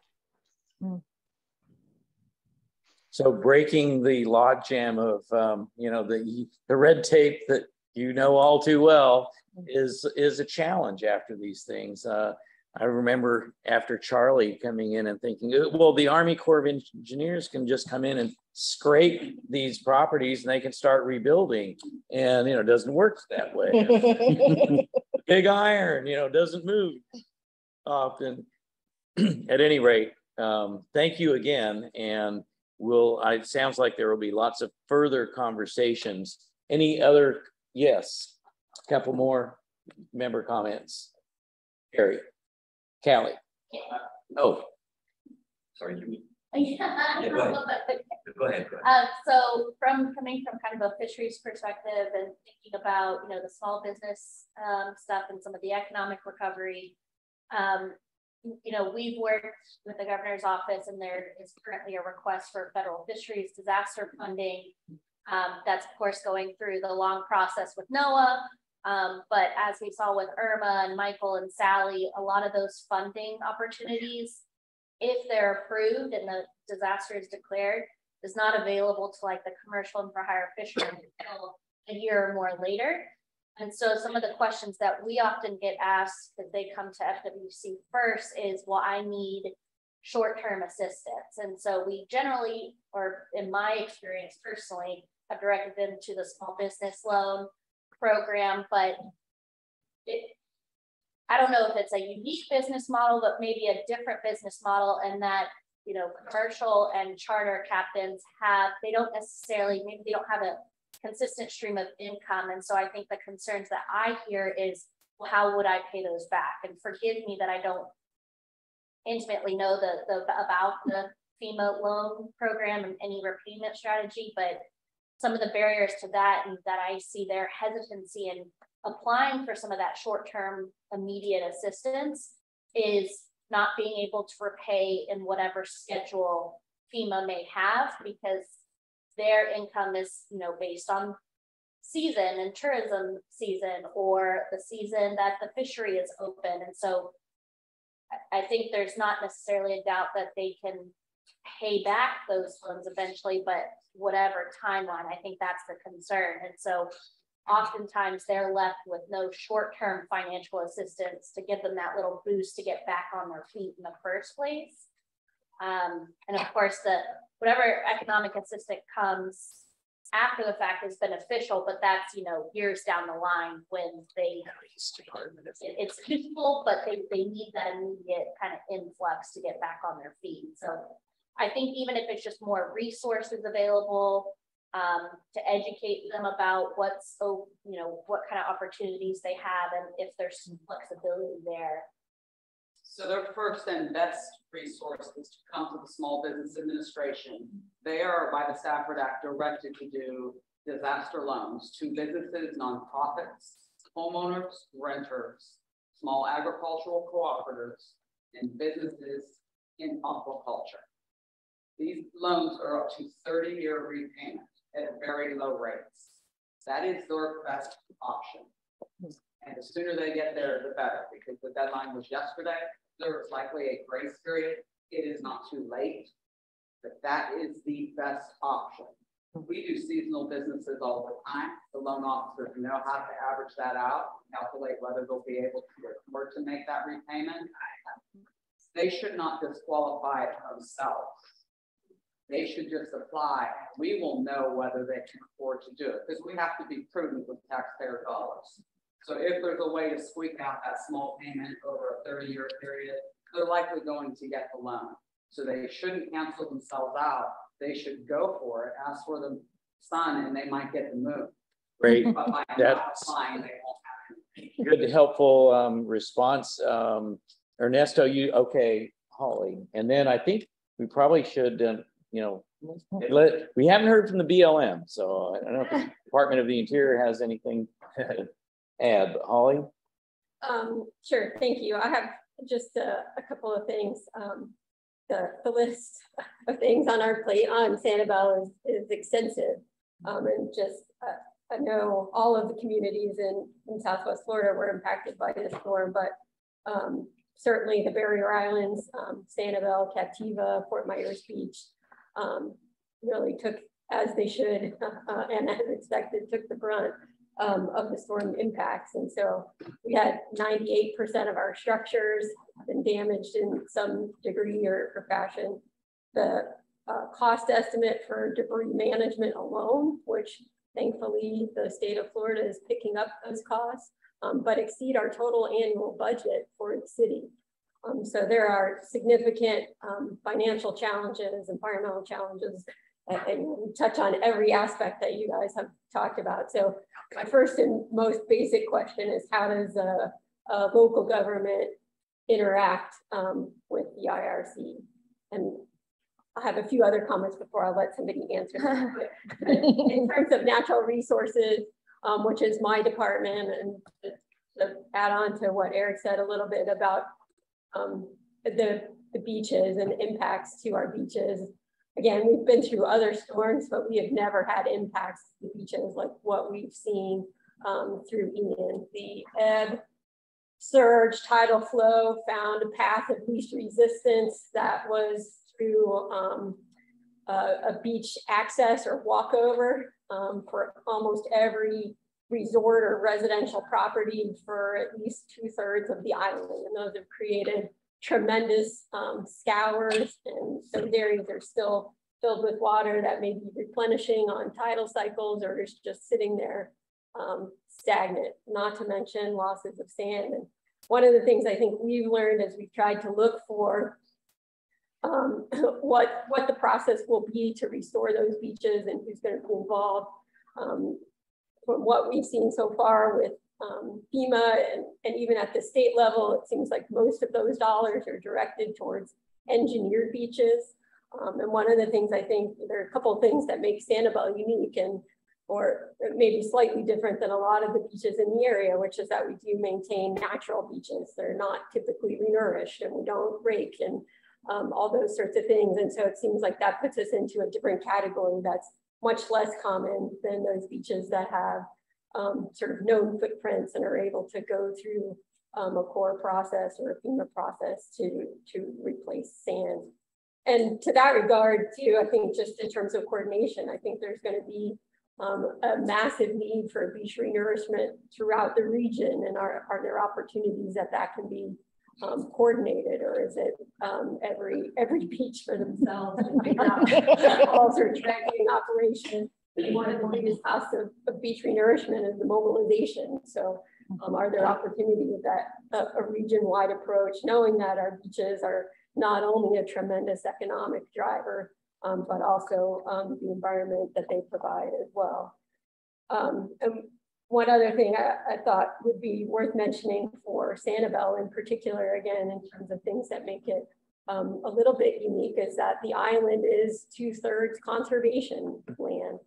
So breaking the logjam of the red tape that all too well is a challenge after these things. I remember after Charlie coming in and thinking, well, the Army Corps of Engineers can just come in and scrape these properties and they can start rebuilding. And, it doesn't work that way. Big iron, doesn't move often. At any rate, thank you again. And it sounds like there will be lots of further conversations. Any other, yes, a couple more member comments. Harry. Callie. Oh, sorry. Yeah, go ahead. So coming from kind of a fisheries perspective and thinking about, the small business stuff and some of the economic recovery, we've worked with the governor's office, and there is currently a request for federal fisheries disaster funding. That's of course going through the long process with NOAA. But as we saw with Irma and Michael and Sally, a lot of those funding opportunities, if they're approved and the disaster is declared, is not available to like the commercial and for hire fishermen until a year or more later. And so some of the questions that we often get asked that they come to FWC first is, well, I need short-term assistance. And so we generally, or in my experience personally, have directed them to the small business loan program, but I don't know if it's a unique business model, but maybe a different business model, and that commercial and charter captains they don't have a consistent stream of income. And so I think the concerns that I hear is, well, how would I pay those back? And forgive me that I don't intimately know about the FEMA loan program and any repayment strategy, but some of the barriers to that, and that I see their hesitancy in applying for some of that short-term immediate assistance is not being able to repay in whatever schedule FEMA may have, because their income is, you know, based on season and tourism season or the season that the fishery is open. And so I think there's not necessarily a doubt that they can pay back those funds eventually, but whatever timeline, I think that's the concern. And so oftentimes they're left with no short-term financial assistance to give them that little boost to get back on their feet in the first place. And of course, whatever economic assistance comes after the fact is beneficial, but that's, you know, years down the line when it's useful, but they need that immediate kind of influx to get back on their feet. So I think even if it's just more resources available to educate them about what's, you know, what kind of opportunities they have and if there's some flexibility there. So their first and best resource is to come to the Small Business Administration. They are, by the Stafford Act, directed to do disaster loans to businesses, nonprofits, homeowners, renters, small agricultural cooperatives, and businesses in aquaculture. These loans are up to 30-year repayment at very low rates. That is their best option. And the sooner they get there, the better, because the deadline was yesterday. There is likely a grace period. It is not too late, but that is the best option. We do seasonal businesses all the time. The loan officers know how to average that out, calculate whether they'll be able to afford to make that repayment. They should not disqualify themselves. They should just apply. We will know whether they can afford to do it, because we have to be prudent with taxpayer dollars. So if there's a way to squeak out that small payment over a 30-year period, they're likely going to get the loan. So they shouldn't cancel themselves out. They should go for it, ask for the sun, and they might get the moon. Great. But by not That's applying, they won't have anything. good, helpful response. Ernesto, okay, Holly. And then I think we probably should, you know, we haven't heard from the BLM, so I don't know if the Department of the Interior has anything to add, but Holly? Sure, thank you. I have just a couple of things. The list of things on our plate on Sanibel is extensive. And just, I know all of the communities in Southwest Florida were impacted by this storm, but certainly the Barrier Islands, Sanibel, Captiva, Fort Myers Beach, really took, as they should, and as expected, took the brunt of the storm impacts. And so we had 98% of our structures have been damaged in some degree or fashion. The cost estimate for debris management alone, which thankfully the state of Florida is picking up those costs, but exceed our total annual budget for the city. So there are significant financial challenges, environmental challenges, and we touch on every aspect that you guys have talked about. So my first and most basic question is, how does a local government interact with the IRC? And I have a few other comments before I'll let somebody answer them. In terms of natural resources, which is my department, and to add on to what Eric said a little bit about the beaches and impacts to our beaches. Again, we've been through other storms, but we have never had impacts to the beaches like what we've seen through Ian. The ebb, surge, tidal flow found a path of least resistance that was through a beach access or walkover for almost every resort or residential property for at least 2/3 of the island. And those have created tremendous scours, and those areas are still filled with water that may be replenishing on tidal cycles or is just sitting there stagnant, not to mention losses of sand. And one of the things I think we've learned as we've tried to look for what the process will be to restore those beaches and who's going to be involved. From what we've seen so far with FEMA and even at the state level, it seems like most of those dollars are directed towards engineered beaches. And one of the things, I think there are a couple of things that make Sanibel unique, and or it may be slightly different than a lot of the beaches in the area, which is that we do maintain natural beaches. They're not typically renourished, and we don't rake and all those sorts of things. And so it seems like that puts us into a different category that's much less common than those beaches that have sort of known footprints and are able to go through a core process or a FEMA process to replace sand. And to that regard too, I think just in terms of coordination, I think there's going to be a massive need for beach renourishment throughout the region. And are there opportunities that can be coordinated, or is it every beach for themselves and figure out all sort of tracking operation? One of the biggest costs of beach renourishment is the mobilization. So are there opportunities that a region-wide approach, knowing that our beaches are not only a tremendous economic driver, but also the environment that they provide as well. And one other thing I thought would be worth mentioning for Sanibel in particular, again, in terms of things that make it a little bit unique, is that the island is 2/3 conservation land.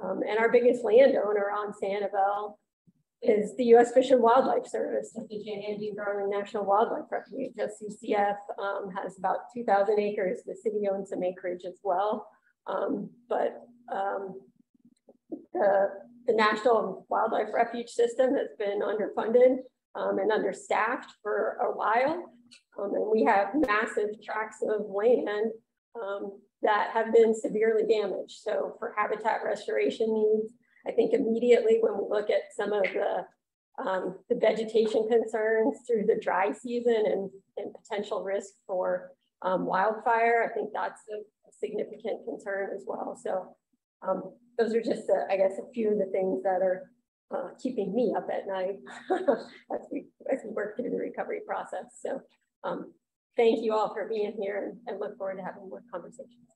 And our biggest landowner on Sanibel is the U.S. Fish and Wildlife Service, the Jan Andrew Darling National Wildlife Refuge. SCCF has about 2,000 acres. The city owns some acreage as well. But the National Wildlife Refuge system has been underfunded and understaffed for a while. And we have massive tracts of land that have been severely damaged. So for habitat restoration needs, I think immediately when we look at some of the vegetation concerns through the dry season and potential risk for wildfire, I think that's a significant concern as well. So those are just, I guess, a few of the things that are keeping me up at night as we work through the recovery process. So thank you all for being here, and look forward to having more conversations.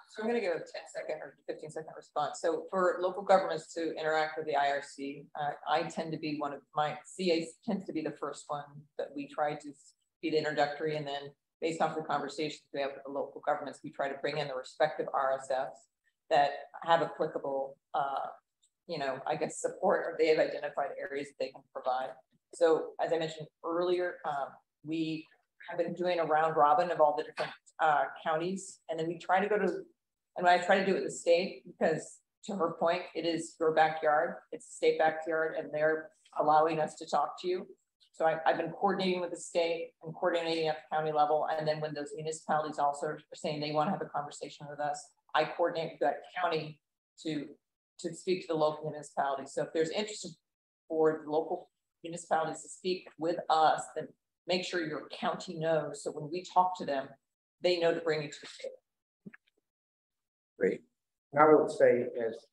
So I'm going to give a 10-second or 15-second response. So for local governments to interact with the IRC, I tend to be CA tends to be the first one that we try to be the introductory, and then based off the conversations we have with the local governments, we try to bring in the respective RSFs that have applicable, I guess, support, or they have identified areas that they can provide. So as I mentioned earlier, we have been doing a round robin of all the different counties, and then we try to go to, and I try to do it with the state, because to her point, it is your backyard, it's the state backyard, and they're allowing us to talk to you. So I've been coordinating with the state and coordinating at the county level, and then when those municipalities also are saying they want to have a conversation with us, I coordinate with that county to speak to the local municipalities. So if there's interest for the local municipalities to speak with us, then make sure your county knows. So when we talk to them, they know to bring it to the table. Great. I would say as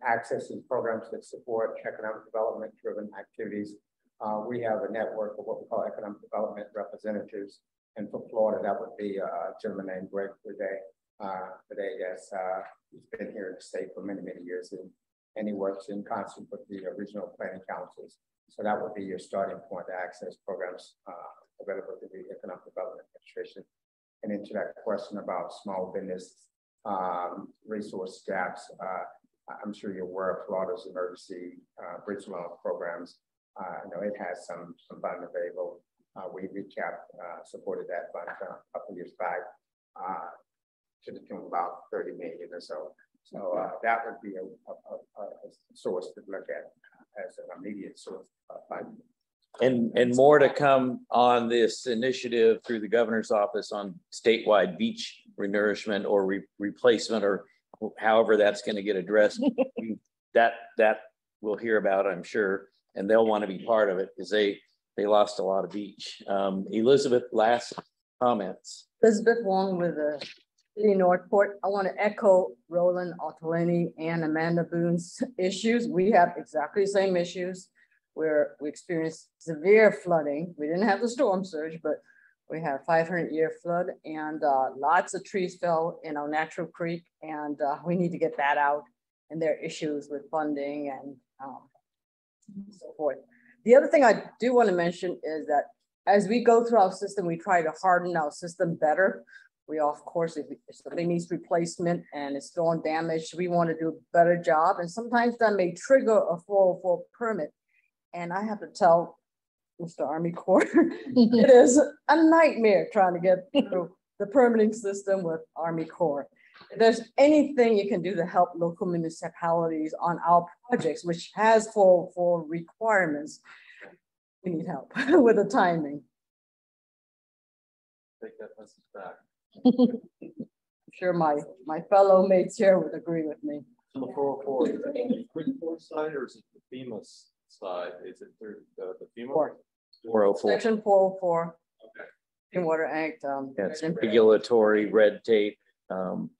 accessing programs that support economic development driven activities, we have a network of what we call economic development representatives. And for Florida, that would be a gentleman named Greg he's been here in the state for many, many years, and he works in concert with the regional planning councils. So that would be your starting point to access programs available to the Economic Development Administration. And into that question about small business resource gaps, I'm sure you're aware of Florida's emergency bridge loan programs. I know it has some fund available. We supported that fund a couple of years back to the tune of about 30 million or so. So that would be a source to look at as an immediate source of funding. And more to come on this initiative through the governor's office on statewide beach renourishment or replacement, or however that's going to get addressed. that we'll hear about, I'm sure, and they'll want to be part of it because they lost a lot of beach. Elizabeth, last comments. Elizabeth Wong with the City Northport. I want to echo Roland Ottolini and Amanda Boone's issues. We have exactly the same issues where we experienced severe flooding. We didn't have the storm surge, but we had 500-year flood, and lots of trees fell in our natural creek, and we need to get that out. And there are issues with funding and so forth. The other thing I do want to mention is that as we go through our system, we try to harden our system better. We, of course, if something needs replacement and it's throwing damage, we want to do a better job. And sometimes that may trigger a 404 permit. And I have to tell Mr. Army Corps, it is a nightmare trying to get through the permitting system with Army Corps. If there's anything you can do to help local municipalities on our projects, which has 404 requirements, we need help with the timing. Take that message back. I'm sure my fellow mates here would agree with me. On the 404, is it the Freeport side or is it the FEMA side? Is it through the FEMA? 404. Section 404. Okay. Clean Water Act. That's regulatory red tape.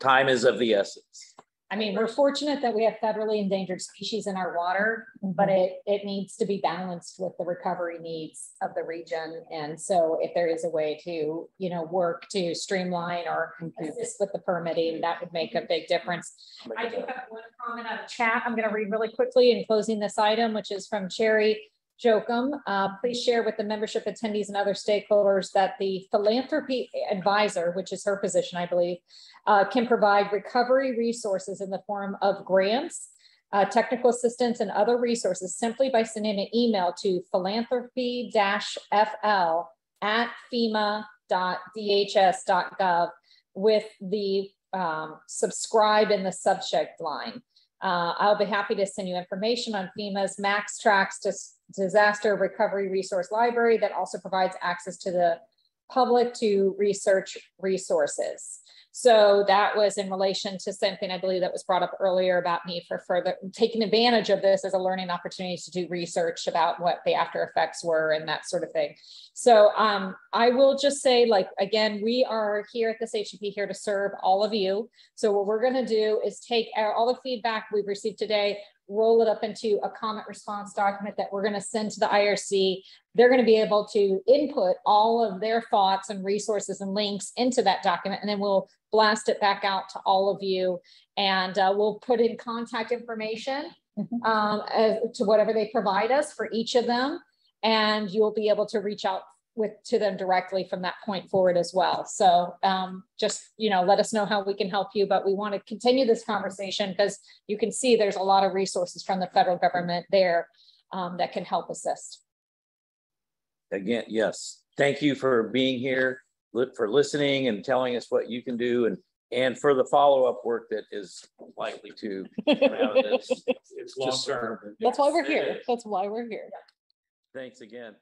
Time is of the essence. I mean, we're fortunate that we have federally endangered species in our water, but it needs to be balanced with the recovery needs of the region. And so if there is a way to, you know, work to streamline or assist with the permitting, that would make a big difference. I do have one comment on the chat I'm going to read really quickly in closing this item, which is from Cherry Jokum. Please share with the membership attendees and other stakeholders that the philanthropy advisor, which is her position, I believe, can provide recovery resources in the form of grants, technical assistance, and other resources simply by sending an email to philanthropy-fl@fema.dhs.gov with the subscribe in the subject line. I'll be happy to send you information on FEMA's Max Tracks Disaster Recovery Resource Library that also provides access to the public to research resources. So that was in relation to something I believe that was brought up earlier about need for further taking advantage of this as a learning opportunity to do research about what the after effects were and that sort of thing. So I will just say, like, again, we are here at this HEP here to serve all of you. So what we're going to do is take all the feedback we've received today, roll it up into a comment response document that we're going to send to the IRC. They're going to be able to input all of their thoughts and resources and links into that document, and then we'll blast it back out to all of you. And we'll put in contact information to whatever they provide us for each of them. And you'll be able to reach out to them directly from that point forward as well. So just, you know, let us know how we can help you, but we want to continue this conversation because you can see there's a lot of resources from the federal government there that can help assist. Again, yes. Thank you for being here, for listening and telling us what you can do, and for the follow-up work that is likely to come out of this. It's long term. That's why we're here. That's why we're here. Thanks again.